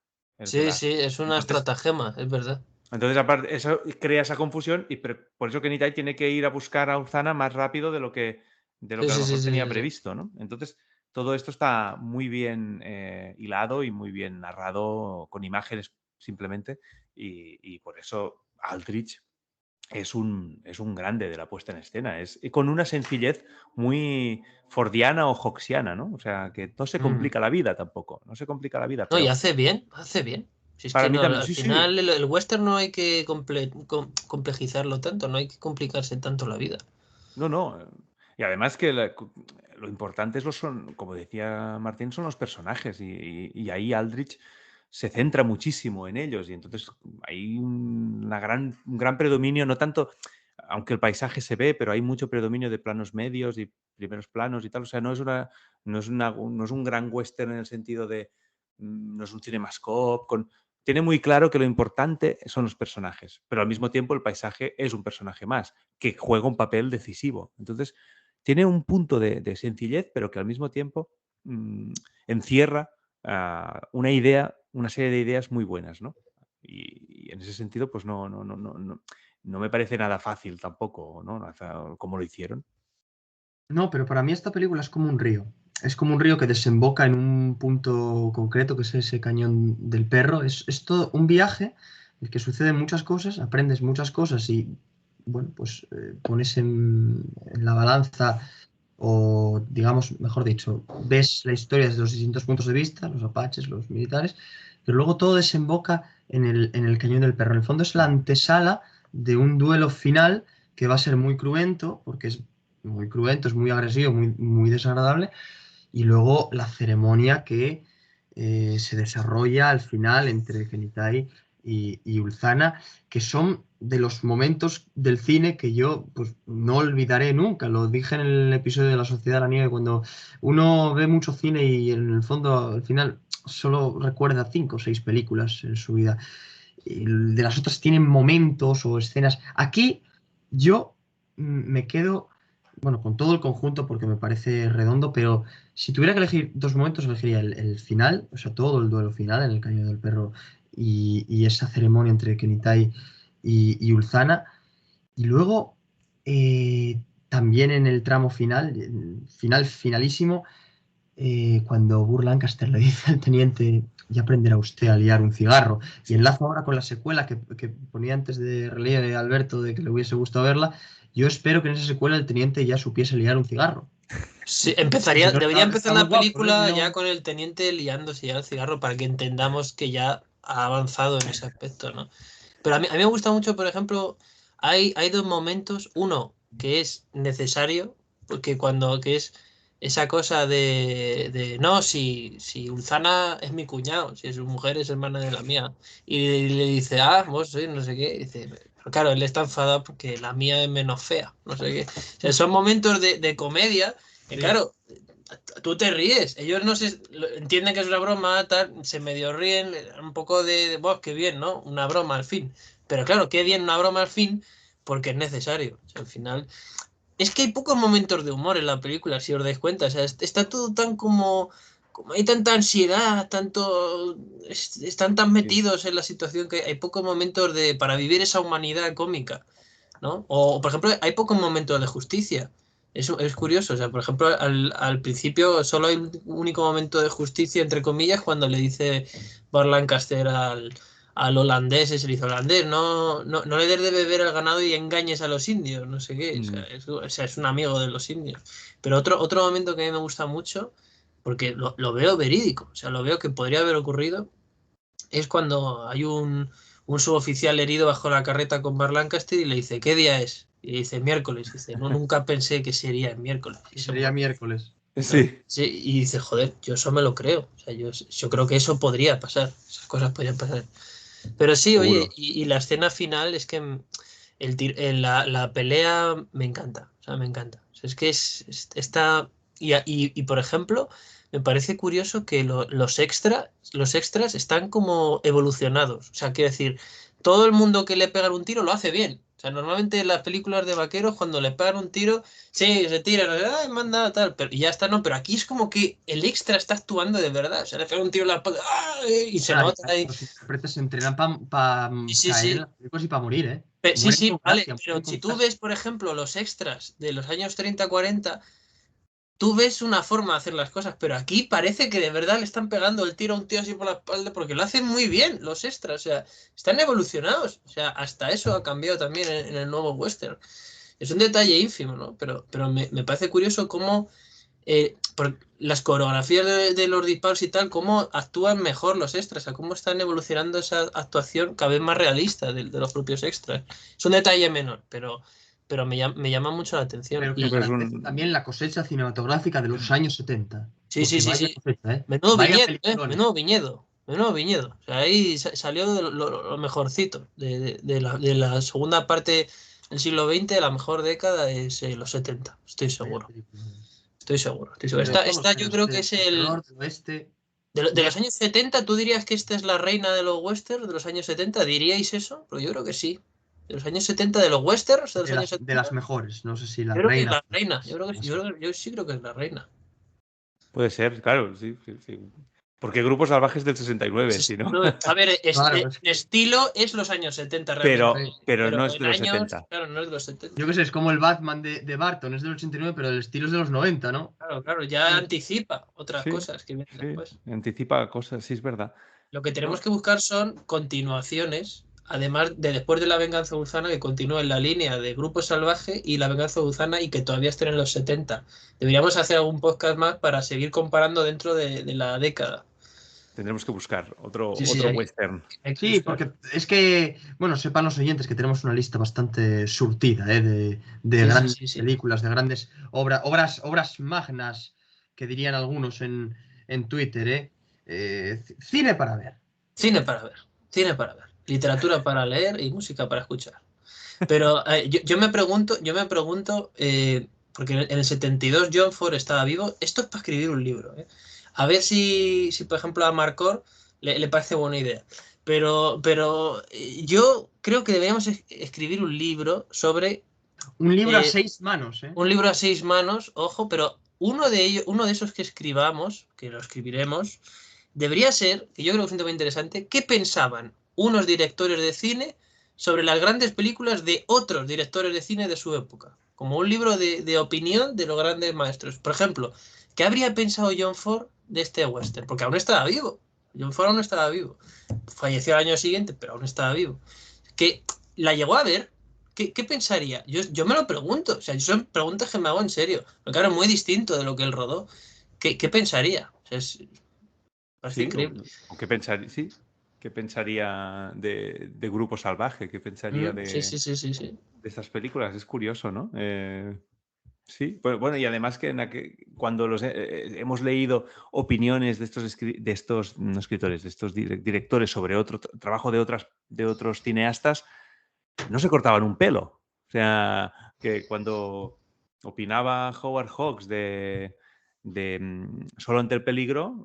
Sí, es una estratagema, es verdad. Entonces, aparte, eso crea esa confusión y por eso Kenitai tiene que ir a buscar a Urzana más rápido de lo que a lo mejor tenía previsto, ¿no? Entonces, todo esto está muy bien hilado y muy bien narrado con imágenes simplemente y por eso Aldrich es un grande de la puesta en escena. Y con una sencillez muy fordiana o hoxiana, ¿no? O sea, que no se complica la vida tampoco. No se complica la vida. No, Pero y hace bien. Si es para que mí no, también, al sí. final el western no hay que complejizarlo tanto, no hay que complicarse tanto la vida. No. Y además que lo importante son, como decía Martín, son los personajes y ahí Aldrich se centra muchísimo en ellos y entonces hay un gran predominio, no tanto, aunque el paisaje se ve, pero hay mucho predominio de planos medios y primeros planos y tal. O sea, no es un gran western en el sentido de, no es un cinemascope, tiene muy claro que lo importante son los personajes, pero al mismo tiempo el paisaje es un personaje más, que juega un papel decisivo. Entonces, tiene un punto de sencillez, pero que al mismo tiempo encierra una serie de ideas muy buenas, ¿no? Y en ese sentido, pues no me parece nada fácil tampoco, ¿no? Como lo hicieron. No, pero para mí esta película es como un río. Es como un río que desemboca en un punto concreto, que es ese cañón del Perro. Es todo un viaje en el que suceden muchas cosas, aprendes muchas cosas y, bueno, pues pones en la balanza o, digamos, mejor dicho, ves la historia desde los distintos puntos de vista, los apaches, los militares, pero luego todo desemboca en el cañón del Perro. En el fondo es la antesala de un duelo final que va a ser muy cruento, porque es muy cruento, es muy agresivo, muy desagradable, y luego la ceremonia que se desarrolla al final entre Kenitai y Ulzana, que son de los momentos del cine que yo pues, no olvidaré nunca. Lo dije en el episodio de La Sociedad de la Nieve, cuando uno ve mucho cine y en el fondo al final solo recuerda 5 o 6 películas en su vida. Y de las otras tienen momentos o escenas. Aquí yo me quedo, bueno, con todo el conjunto porque me parece redondo, pero si tuviera que elegir 2 momentos, elegiría el final, o sea, todo el duelo final en el Cañón del Perro y esa ceremonia entre Kenitai y Ulzana. Y luego, también en el tramo final, finalísimo, cuando Burt Lancaster le dice al teniente, ya aprenderá usted a liar un cigarro. Y enlazo ahora con la secuela que ponía antes de relieve Alberto de que le hubiese gustado verla. Yo espero que en esa secuela el teniente ya supiese liar un cigarro. Sí, Si no, debería empezar está muy la guapo, película ¿no? ya con el teniente liándose ya el cigarro para que entendamos que ya ha avanzado en ese aspecto, ¿no? Pero a mí me gusta mucho, por ejemplo, hay dos momentos. Uno que es necesario, porque que es esa cosa no, si Ulzana es mi cuñado, si su mujer es hermana de la mía. Y le dice, vos sois no sé qué. Y dice, pero claro, él está enfadado porque la mía es menos fea, no sé qué. O sea, son momentos de comedia que, claro, tú te ríes. Ellos no entienden que es una broma, tal, se medio ríen, un poco vos, qué bien, ¿no? Una broma al fin. Pero claro, qué bien una broma al fin, porque es necesario. O sea, al final. Es que hay pocos momentos de humor en la película, si os dais cuenta. O sea, está todo tan como hay tanta ansiedad, están tan Sí. metidos en la situación que hay pocos momentos para vivir esa humanidad cómica, ¿no? O, por ejemplo, hay pocos momentos de justicia. Eso es curioso. O sea, por ejemplo, al principio solo hay un único momento de justicia, entre comillas, cuando le dice Burt Lancaster al holandés, ese le dice holandés, no le des de beber al ganado y engañes a los indios, no sé qué. Mm. O sea, es un amigo de los indios. Pero otro momento que a mí me gusta mucho, porque lo veo verídico, o sea, lo veo que podría haber ocurrido, es cuando hay un suboficial herido bajo la carreta con Burt Lancaster y le dice, ¿qué día es? Y dice, miércoles. Y dice, no, nunca pensé que sería el miércoles. Y Sería miércoles. Sí. sí, y dice, joder, yo eso me lo creo. O sea, yo creo que eso podría pasar. Esas cosas podrían pasar. Pero sí, oye, Seguro. y la escena final es que la pelea me encanta. O sea, me encanta. O sea, es que está. Y, por ejemplo, me parece curioso que los extras están como evolucionados. O sea, quiero decir, todo el mundo que le pegan un tiro lo hace bien. O sea, normalmente en las películas de vaqueros, cuando le pegan un tiro, sí, se tiran, ay, manda tal, y ya está, no, pero aquí es como que el extra está actuando de verdad. O sea, le pega un tiro en la espalda, ¡ay! Y se nota ahí. Los intérpretes se entrenan para Sí, sí, caer en sí. las películas y para morir, ¿eh? Sí, Mueren sí, con vale, gracia, pero mueren con si tú clase. ves, por ejemplo, los extras de los años 30-40, tú ves una forma de hacer las cosas, pero aquí parece que de verdad le están pegando el tiro a un tío así por la espalda porque lo hacen muy bien los extras, o sea, están evolucionados, o sea, hasta eso ha cambiado también en el nuevo western. Es un detalle ínfimo, ¿no? Pero me parece curioso cómo por las coreografías de los disparos y tal, cómo actúan mejor los extras, a cómo están evolucionando esa actuación cada vez más realista de los propios extras. Es un detalle menor, pero me llama mucho la atención. Pero que Sí, pues agradece también la cosecha cinematográfica de los años 70. Sí, sí, Porque sí, vaya sí. cosecha, ¿eh? Menudo Vaya viñedo, peliculones. menudo viñedo. Menudo viñedo. O sea, ahí salió lo mejorcito. De la segunda parte del siglo XX, la mejor década es los 70. Estoy Vaya seguro. peliculones. Estoy seguro. Estoy seguro. Pero de todos los Esta yo géneros, creo que de es terror, del oeste. de Muy los años 70, ¿tú dirías que esta es la reina de los westerns de los años 70? ¿Diríais eso? Pero yo creo que sí. ¿De los años 70 de los westerns de los años de 70? las mejores. No sé si la Yo creo que es reina. la reina. Yo creo que, No yo, sé. creo que- yo sí creo que es la reina. puede ser, claro, sí, sí, sí. Porque Grupos Salvajes del 69, si no. A ver, Claro, es en que, estilo es los años 70 realmente. Pero, sí. pero Pero no es de en los años, 70. claro, no es de los 70. Yo qué sé, es como el Batman de Barton, es del 89, pero el estilo es de los 90, ¿no? Claro, claro, ya Sí. anticipa otras Sí, cosas que vienen sí, después. anticipa cosas, sí, es verdad. Lo que tenemos ¿No? que buscar son continuaciones, además de después de La Venganza Gusana, que continúa en la línea de Grupo Salvaje y La Venganza Gusana y que todavía estén en los 70. Deberíamos hacer algún podcast más para seguir comparando dentro de la década. Tendremos que buscar otro, Sí, sí, otro western. hay que Sí, buscar. porque es que, bueno, sepan los oyentes que tenemos una lista bastante surtida, ¿eh? De Sí, sí, grandes sí, sí. películas, de grandes obras magnas, que dirían algunos en Twitter, ¿eh? Cine para ver. Cine para ver, cine para ver, literatura para leer y música para escuchar. Pero yo me pregunto, porque en el 72 John Ford estaba vivo, esto es para escribir un libro, ¿eh? A ver si por ejemplo, a Marcor le parece buena idea. Pero yo creo que deberíamos escribir un libro sobre Un libro a eh, 6 manos, ¿eh? un libro a 6 manos, ojo, pero uno de esos que escribamos, que lo escribiremos, debería ser, que yo creo que es un tema interesante, qué pensaban unos directores de cine sobre las grandes películas de otros directores de cine de su época. Como un libro de opinión de los grandes maestros. Por ejemplo, ¿qué habría pensado John Ford de este western? Porque aún estaba vivo. John Ford aún estaba vivo. Falleció al año siguiente, pero aún estaba vivo. ¿Que la llegó a ver? ¿Qué pensaría? Yo me lo pregunto. O sea, son preguntas que me hago en serio. Porque ahora es muy distinto de lo que él rodó. ¿Qué pensaría? O sea, parece increíble. O qué pensaría, sí. ¿Qué pensaría de Grupo Salvaje? ¿Qué pensaría de estas películas? Es curioso, ¿no? Sí, bueno, y además que cuando hemos leído opiniones de estos no escritores, de estos directores sobre otro trabajo de otros cineastas, no se cortaban un pelo. O sea, que cuando opinaba Howard Hawks de Solo ante el peligro,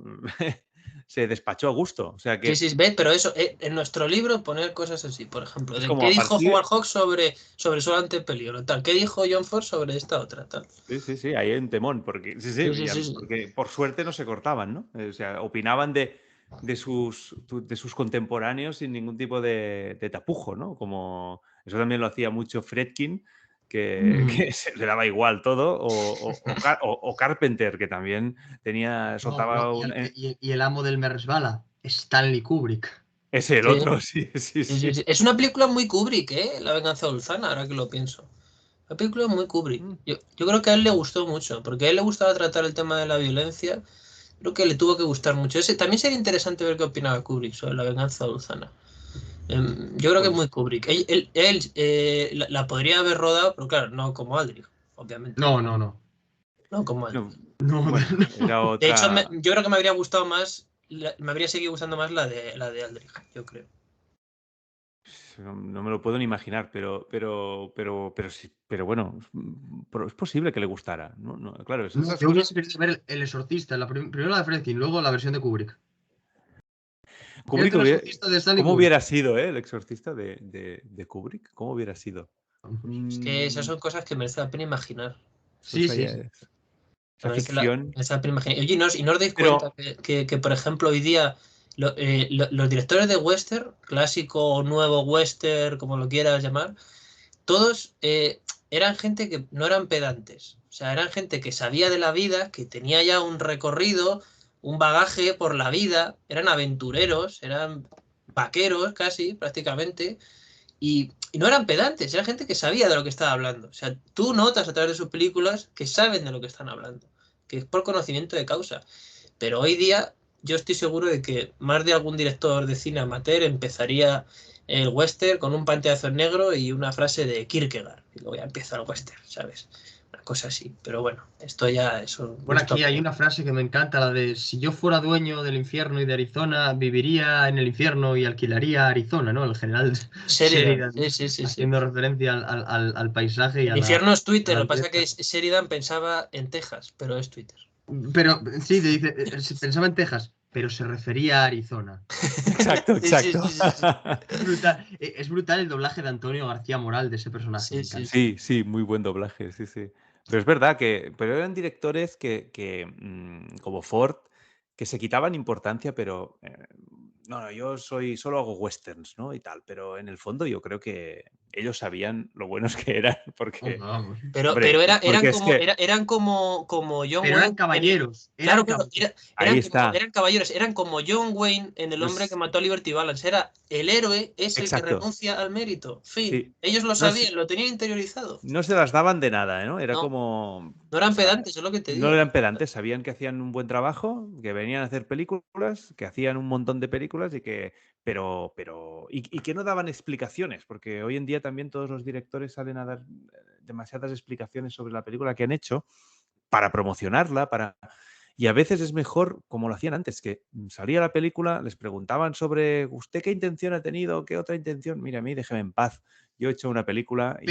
se despachó a gusto. O sea que Sí, ¿ves? Pero eso, en nuestro libro poner cosas así, por ejemplo, es de como qué a dijo partir- Howard Hawks sobre Solo ante el peligro, tal, qué dijo John Ford sobre esta otra, tal. Sí, ahí hay un temón, porque, Sí. porque por suerte no se cortaban, ¿no? O sea, opinaban de sus contemporáneos sin ningún tipo de tapujo, ¿no? Como eso también lo hacía mucho Friedkin, que le daba igual todo, o Carpenter, que también soltaba y el amo del me resbala, Stanley Kubrick. Es el Sí. otro, sí. Es una película muy Kubrick, La venganza de Ulzana, ahora que lo pienso. La película es muy Kubrick. Yo creo que a él le gustó mucho, porque a él le gustaba tratar el tema de la violencia. Creo que le tuvo que gustar mucho. También sería interesante ver qué opinaba Kubrick sobre la venganza de Ulzana. Yo creo que es muy Kubrick. Él la podría haber rodado, pero claro, no como Aldrich, obviamente. No. No como Aldrich. Bueno, era otra... De hecho, yo creo que me habría gustado más, me habría seguido gustando más la de Aldrich, yo creo. No me lo puedo ni imaginar, pero sí, pero bueno, es posible que le gustara. Claro, esas Yo cosas... hubiese querido ver El Exorcista, primero la de Friedkin, luego la versión de Kubrick. Kubrick El Exorcista de Stanley ¿Cómo Kubrick. hubiera sido, el exorcista de Kubrick? ¿Cómo hubiera sido? Es que esas son cosas que merece la pena imaginar. Sí. Esa ficción. Merece la pena imaginar. Oye, ¿y no os dais cuenta que, por ejemplo, hoy día los directores de western, clásico o nuevo western, como lo quieras llamar, todos eran gente que no eran pedantes. O sea, eran gente que sabía de la vida, que tenía ya un recorrido, un bagaje por la vida, eran aventureros, eran vaqueros casi, prácticamente, y no eran pedantes, era gente que sabía de lo que estaba hablando. O sea, tú notas a través de sus películas que saben de lo que están hablando, que es por conocimiento de causa. Pero hoy día yo estoy seguro de que más de algún director de cine amateur empezaría el western con un pantallazo en negro y una frase de Kierkegaard. Y luego ya empieza el western, ¿sabes? Una cosa así. Pero bueno, esto ya es un... Bueno, aquí hay una frase que me encanta, la de si yo fuera dueño del infierno y de Arizona, viviría en el infierno y alquilaría Arizona, ¿no? El general Sheridan, Sí. haciendo referencia al paisaje y El infierno es Twitter, a lo la que pasa es belleza. que Sheridan pensaba en Texas, pero es Twitter. Pero sí, te dice, se pensaba en Texas, pero se refería a Arizona. Exacto. Es brutal el doblaje de Antonio García Moral de ese personaje. Me encanta. Sí, muy buen doblaje, sí. Pero es verdad pero eran directores como Ford, que se quitaban importancia, pero no, yo solo hago westerns, ¿no? Y tal, pero en el fondo yo creo que ellos sabían lo buenos que eran, porque, Vamos. Pero hombre, porque es que eran como John Pero Wayne. eran caballeros. Claro, ahí está. eran caballeros, eran como John Wayne en El hombre que mató a Liberty Balance. Era el héroe, es el que Exacto. renuncia al mérito. Fin. Sí. Ellos lo sabían, lo tenían interiorizado. No se las daban de nada, ¿no? Era No, como... no eran o sea, pedantes, es lo que te no digo. eran pedantes, sabían que hacían un buen trabajo, que venían a hacer películas, que hacían un montón de películas y que... y que no daban explicaciones, porque hoy en día también todos los directores salen a dar demasiadas explicaciones sobre la película que han hecho para promocionarla, Y a veces es mejor, como lo hacían antes, que salía la película, les preguntaban sobre ¿usted qué intención ha tenido? ¿Qué otra intención? Mira, a mí déjeme en paz. Yo he hecho una película y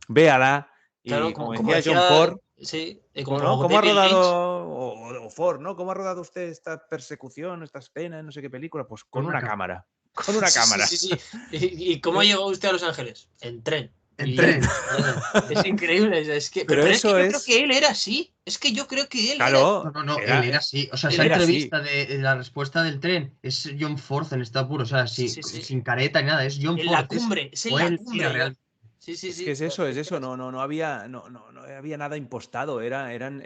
véala. Claro, Y como como decía John Ford, sí, ¿no? como ¿Cómo ha David Lynch. rodado, o Ford, ¿no? ¿Cómo ha rodado usted esta persecución, esta escena, no sé qué película? Pues con una cámara. Con una cámara. Sí. ¿Y cómo llegó usted a Los Ángeles? En tren. En tren. Es increíble. Pero es que yo creo que él era así. Es que yo creo que él Claro, No, él era así. O sea, esa entrevista de la respuesta del tren es John Ford en estado puro. O sea, sin careta ni nada. Es John Ford. En la cumbre. Es en la cumbre. Sí, sí, Es sí. que es eso, no había nada impostado, eran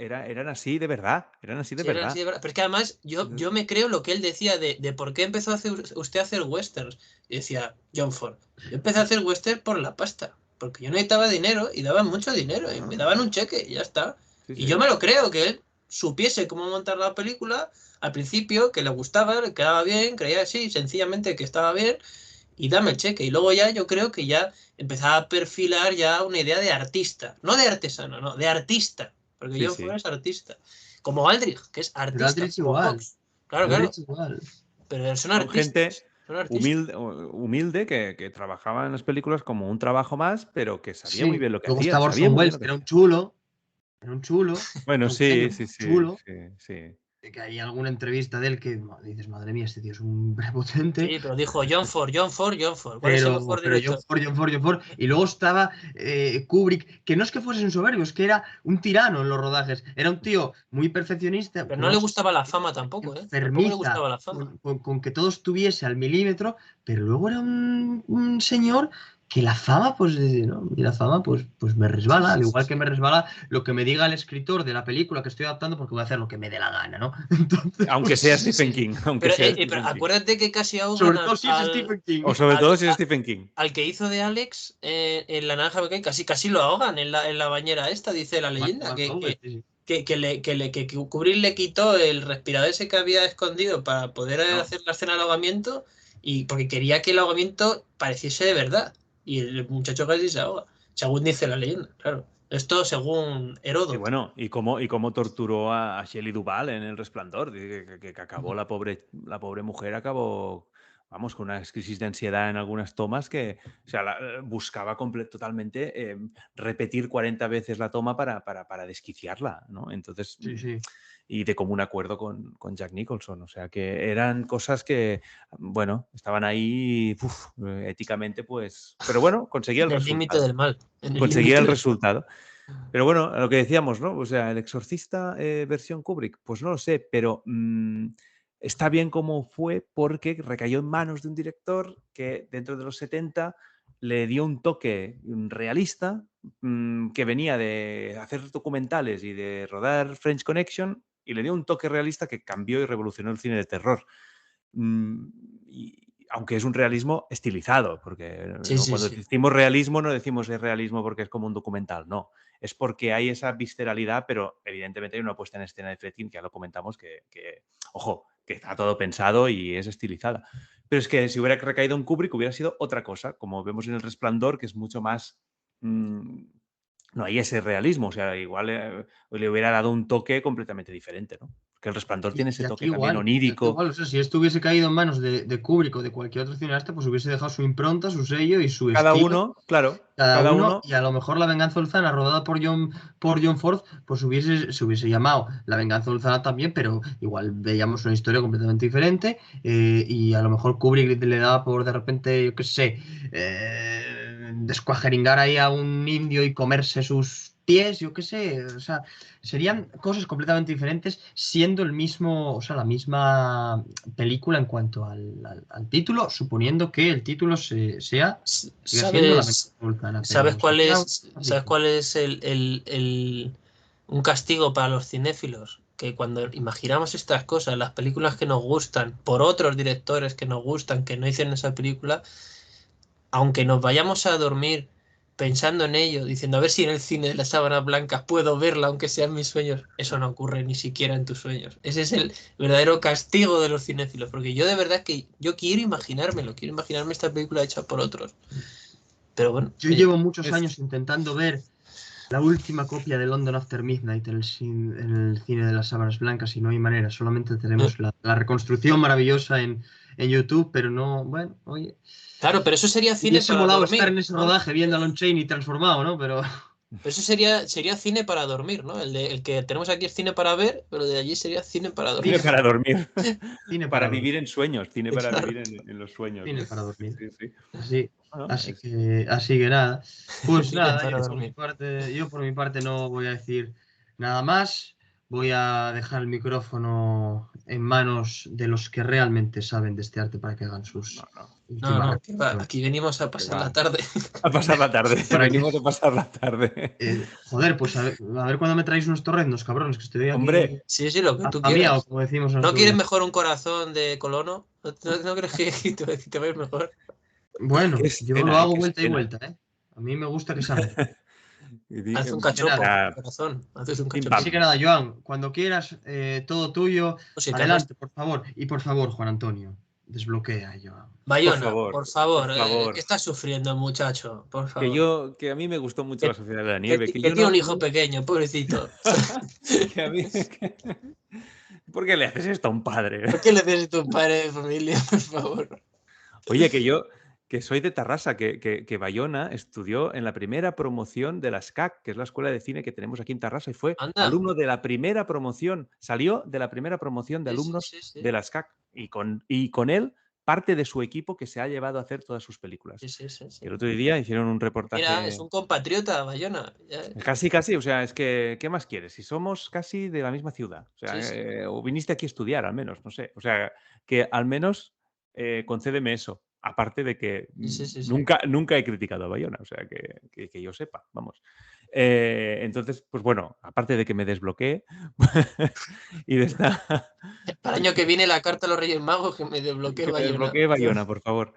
así de verdad, eran así de Sí, eran verdad. así de verdad. Pero es que además yo me creo lo que él decía de por qué empezó a hacer usted a hacer westerns. Y decía John Ford, yo empecé a hacer western por la pasta, porque yo necesitaba dinero y daban mucho dinero y me daban un cheque y ya está. Sí, Y yo sí. me lo creo, que él supiese cómo montar la película al principio, que le gustaba, le quedaba bien, creía así, sencillamente que estaba bien y dame el cheque. Y luego ya yo creo que ya empezaba a perfilar ya una idea de artista, no de artesano, no, de artista, porque Sí, John Ford sí. es artista. Como Aldrich, que es Pero artista, Aldrich como igual. Fox. Claro, claro, Aldrich igual. pero son Son gente artistas, son artistas. humilde que trabajaba en las películas como un trabajo más, pero que sabía muy Sí. bien lo que Luego hacía, está sabía Orson muy bien Welles, lo que que era un hacía. chulo. Era un chulo. Bueno, Era un genio, sí, sí, sí, chulo. sí, sí. Que hay alguna entrevista de él que dices, madre mía, este tío es un prepotente. Sí, pero dijo John Ford, John Ford, John Ford. ¿Cuál es el mejor Pero John director? Ford, John Ford, John Ford. Y luego estaba Kubrick, que no es que fuese un soberbio, es que era un tirano en los rodajes. Era un tío muy perfeccionista, Pero con no le una gustaba la obsesión fama tampoco, ¿eh? Tampoco le enfermiza, gustaba la fama. con que todo estuviese al milímetro, pero luego era un señor que la fama, pues, ¿no? Y la fama, pues me Sí, resbala, sí, al sí, igual que sí. me resbala lo que me diga el escritor de la película que estoy adaptando, porque voy a hacer lo que me dé la gana, ¿no? Entonces, Aunque sea Sí, Stephen sí. King, aunque sea Pero Stephen King. acuérdate que casi ahogan sobre todo si es Stephen King. O sobre todo si es Stephen King. al que hizo de Alex en La Naranja Mecánica, casi lo ahogan en la bañera esta, dice la leyenda, Mark Howard, sí, sí. que Kubrick le quitó el respirador ese que había escondido para poder No. hacer la escena del ahogamiento y porque quería que el ahogamiento pareciese de verdad. Y el muchacho casi se ahoga, según dice la leyenda, claro. Esto según Y Heródoto. bueno, y cómo torturó a Shelley Duvall en El Resplandor, que acabó la pobre mujer, acabó, vamos, con una crisis de ansiedad en algunas tomas que, o sea, buscaba totalmente repetir 40 veces la toma para desquiciarla, ¿no? Entonces, Sí, sí. y de común acuerdo con Jack Nicholson, o sea, que eran cosas que, bueno, estaban ahí éticamente, pues, pero bueno, conseguía el En el límite resultado. del mal. En el Conseguía límite el del mal. resultado. Pero bueno, a lo que decíamos, ¿no? O sea, El Exorcista versión Kubrick, pues no lo sé, pero está bien como fue porque recayó en manos de un director que dentro de los 70 le dio un toque realista, que venía de hacer documentales y de rodar French Connection, y le dio un toque realista que cambió y revolucionó el cine de terror. Mm, y, aunque es un realismo estilizado, porque Sí, sí, cuando sí. decimos realismo no decimos es realismo porque es como un documental, no. Es porque hay esa visceralidad, pero evidentemente hay una puesta en escena de Friedkin, que ya lo comentamos, ojo, que está todo pensado y es estilizada. Pero es que si hubiera recaído en Kubrick hubiera sido otra cosa, como vemos en El Resplandor, que es mucho más... no hay ese realismo, o sea, igual le hubiera dado un toque completamente diferente, ¿no? Porque El Resplandor tiene ese toque también Y aquí onírico. igual, o sea, si esto hubiese caído en manos de Kubrick o de cualquier otro cineasta, pues hubiese dejado su impronta, su sello y su Cada estilo, uno, claro, cada cada uno, uno. y a lo mejor La Venganza Ulzana, rodada por John Ford, pues se hubiese llamado La Venganza Ulzana también, pero igual veíamos una historia completamente diferente, y a lo mejor Kubrick le daba por de repente, yo qué sé, descuajeringar ahí a un indio y comerse sus pies, yo qué sé, o sea, serían cosas completamente diferentes siendo el mismo, o sea, la misma película en cuanto al título, suponiendo que el título siga siendo La Venganza ¿Sabes, Vulcana, pero sabes cuál es un castigo para los cinéfilos? Que cuando imaginamos estas cosas, las películas que nos gustan, por otros directores que nos gustan, que no hicieron esa película, aunque nos vayamos a dormir pensando en ello, diciendo a ver si en el cine de las sábanas blancas puedo verla, aunque sean mis sueños, eso no ocurre ni siquiera en tus sueños. Ese es el verdadero castigo de los cinéfilos, porque yo de verdad que yo quiero imaginarme esta película hecha por otros. Pero bueno, yo oye, llevo muchos Es, años intentando ver la última copia de London After Midnight en el cine de las sábanas blancas y no hay manera, solamente tenemos la reconstrucción maravillosa en YouTube, pero no, bueno, oye, claro, pero eso sería cine hubiese para molado estar dormir, en ese ¿no? rodaje viendo a Lon Chaney transformado, ¿no? Pero Pero eso sería cine para dormir, ¿no? El que tenemos aquí es cine para ver, pero de allí sería cine para cine cine dormir. para para, dormir, cine para para dormir, vivir en sueños, cine para Claro. vivir en los sueños, cine ¿no? para dormir. Sí, sí. Así, Bueno, así que nada. Pues Cine nada, para dormir. yo por mi parte no voy a decir nada más. voy a dejar el micrófono en manos de los que realmente saben de este arte para que hagan sus últimas No, reflexiones. aquí venimos a pasar la tarde. A pasar la tarde. Por aquí. Venimos a pasar la tarde. Joder, pues a ver cuándo me traéis unos torrendos, cabrones, que estoy aquí. Hombre. Sí, lo que tú Amiado, quieras. como decimos ¿No nosotros. quieres mejor un corazón de colono? ¿No crees que te va a ir mejor? Bueno, Qué yo escena, lo hago qué vuelta y escena. vuelta, ¿eh? A mí me gusta que salga. Haz un cachopo, nada. corazón. Haces un Pim, cachopo. pam. Así que nada, Joan, cuando quieras, todo tuyo. Pues si te Adelante, por favor. Y por favor, Juan Antonio, desbloquea, Joan. Bayona, Por favor. ¿qué estás sufriendo el muchacho? Por favor. Que a mí me gustó mucho La Sociedad de la Nieve. Que yo tiene un hijo pequeño, pobrecito. que a mí, ¿por qué le haces esto a un padre? ¿Por qué le haces esto a un padre de familia, por favor? Oye, que soy de Tarrasa, que Bayona estudió en la primera promoción de la SCAC, que es la escuela de cine que tenemos aquí en Tarrasa, y fue Anda. alumno de la primera promoción, salió de la primera promoción de alumnos Sí. de la SCAC, y con él parte de su equipo que se ha llevado a hacer todas sus películas. Sí. El otro día hicieron un reportaje. Mira, es un compatriota, Bayona. Casi, o sea, es que, ¿qué más quieres? Si somos casi de la misma ciudad, o sea, Sí. o viniste aquí a estudiar, al menos, no sé, o sea, que al menos concédeme eso, aparte de que Sí. nunca he criticado a Bayona, o sea, que yo sepa, vamos. Entonces, pues bueno, aparte de que me desbloqueé y de esta... Para el año que viene la carta a los Reyes Magos que me desbloquee que me Bayona. desbloquee Bayona, por favor.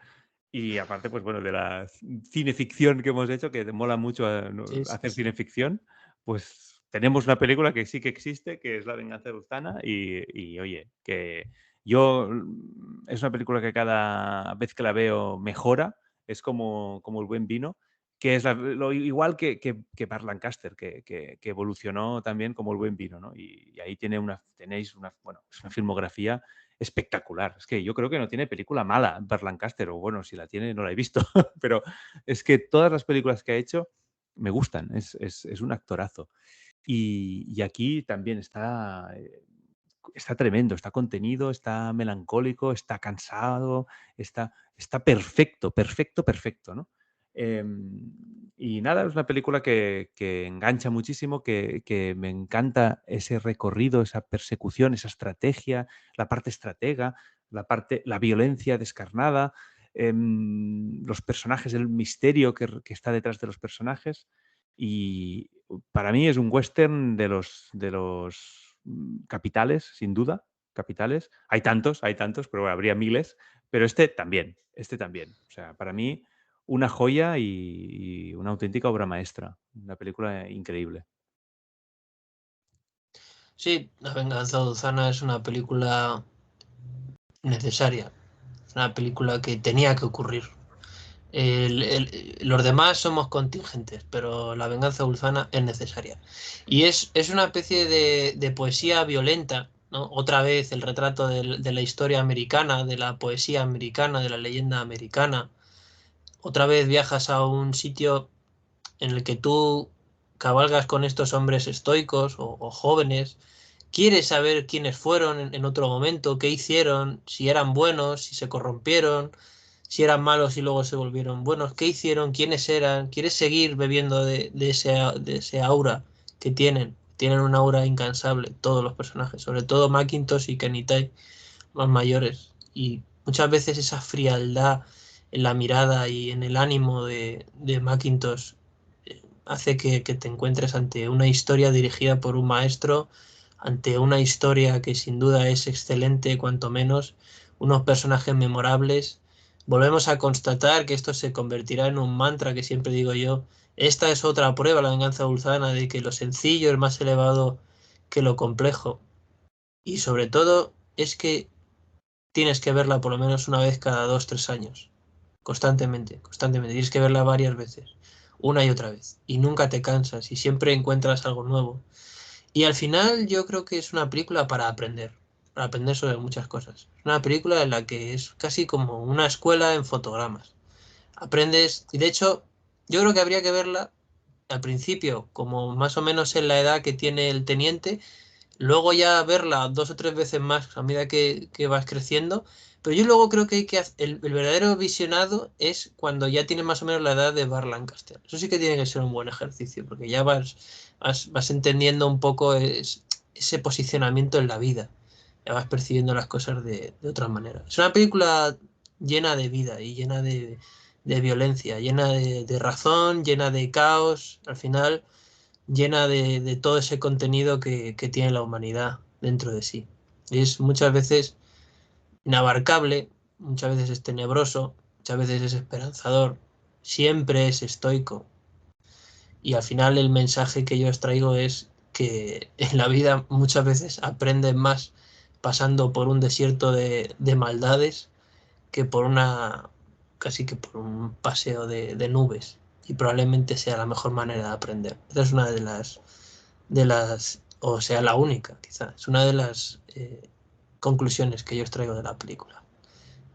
Y aparte, pues bueno, de la cineficción que hemos hecho, que mola mucho hacer cineficción, pues tenemos una película que sí que existe, que es La Venganza de Ulzana, y oye, que yo es una película que cada vez que la veo mejora, es como el buen vino, que es igual que Burt Lancaster, que evolucionó también como el buen vino, ¿no? Y ahí tenéis una filmografía espectacular. Es que yo creo que no tiene película mala Burt Lancaster, o bueno, si la tiene no la he visto, pero es que todas las películas que ha hecho me gustan, es un actorazo. Y aquí también está tremendo, está contenido, está melancólico, está cansado, está perfecto, ¿no? Y nada, es una película que engancha muchísimo, que me encanta ese recorrido, esa persecución, esa estrategia, la parte estratega, la violencia descarnada, los personajes, el misterio que está detrás de los personajes. Y para mí es un western de los capitales, sin duda, capitales. Hay tantos, pero bueno, habría miles, pero este también. O sea, para mí una joya y una auténtica obra maestra, una película increíble. Sí, La Venganza de Ulzana es una película necesaria, es una película que tenía que ocurrir. Los demás somos contingentes, pero La Venganza de Ulzana es necesaria. Y es una especie de poesía violenta, ¿no? Otra vez el retrato de la historia americana, de la poesía americana, de la leyenda americana. Otra vez viajas a un sitio en el que tú cabalgas con estos hombres estoicos o jóvenes. Quieres saber quiénes fueron en otro momento, qué hicieron, si eran buenos, si se corrompieron, si eran malos y luego se volvieron buenos, qué hicieron, quiénes eran. Quieres seguir bebiendo de ese aura que tienen. Tienen un aura incansable, todos los personajes, sobre todo Mackintosh y Kenitai, más mayores. Y muchas veces esa frialdad en la mirada y en el ánimo de Mackintosh hace que te encuentres ante una historia dirigida por un maestro, ante una historia que sin duda es excelente, cuanto menos, unos personajes memorables. Volvemos a constatar que esto se convertirá en un mantra que siempre digo yo. Esta es otra prueba, La Venganza de Ulzana, de que lo sencillo es más elevado que lo complejo. Y sobre todo es que tienes que verla por lo menos una vez cada 2-3 años. Constantemente. Tienes que verla varias veces. Una y otra vez. Y nunca te cansas y siempre encuentras algo nuevo. Y al final yo creo que es una película para aprender sobre muchas cosas. Es una película en la que es casi como una escuela en fotogramas. Aprendes, y de hecho yo creo que habría que verla al principio, como más o menos en la edad que tiene el teniente, luego ya verla 2 o 3 veces más a medida que vas creciendo. Pero yo luego creo que el verdadero visionado es cuando ya tiene más o menos la edad de Burt Lancaster. Eso sí que tiene que ser un buen ejercicio, porque ya vas entendiendo un poco ese posicionamiento en la vida. Ya vas percibiendo las cosas de otra manera. Es una película llena de vida y llena de violencia, llena de razón, llena de caos, al final llena de todo ese contenido que tiene la humanidad dentro de sí. Es muchas veces inabarcable, muchas veces es tenebroso, muchas veces es esperanzador, siempre es estoico. Y al final el mensaje que yo os traigo es que en la vida muchas veces aprendes más pasando por un desierto de maldades que por casi que por un paseo de nubes. Y probablemente sea la mejor manera de aprender. Esa es una o sea, la única, quizás. Es una de las conclusiones que yo os traigo de la película.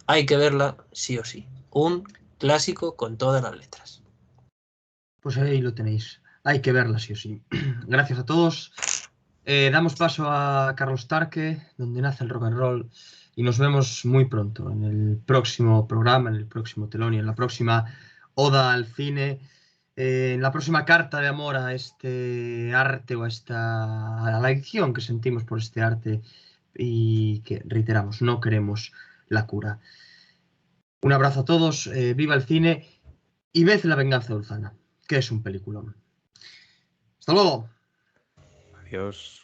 Hay que verla sí o sí. Un clásico con todas las letras. Pues ahí lo tenéis. Hay que verla sí o sí. Gracias a todos. Damos paso a Carlos Tarque, donde nace el rock and roll. Y nos vemos muy pronto en el próximo programa, en el próximo telón y en la próxima oda al cine. En la próxima carta de amor a este arte o a la adicción que sentimos por este arte y que, reiteramos, no queremos la cura. Un abrazo a todos, viva el cine y ved La venganza de Ulzana, que es un peliculón. ¡Hasta luego! Adiós.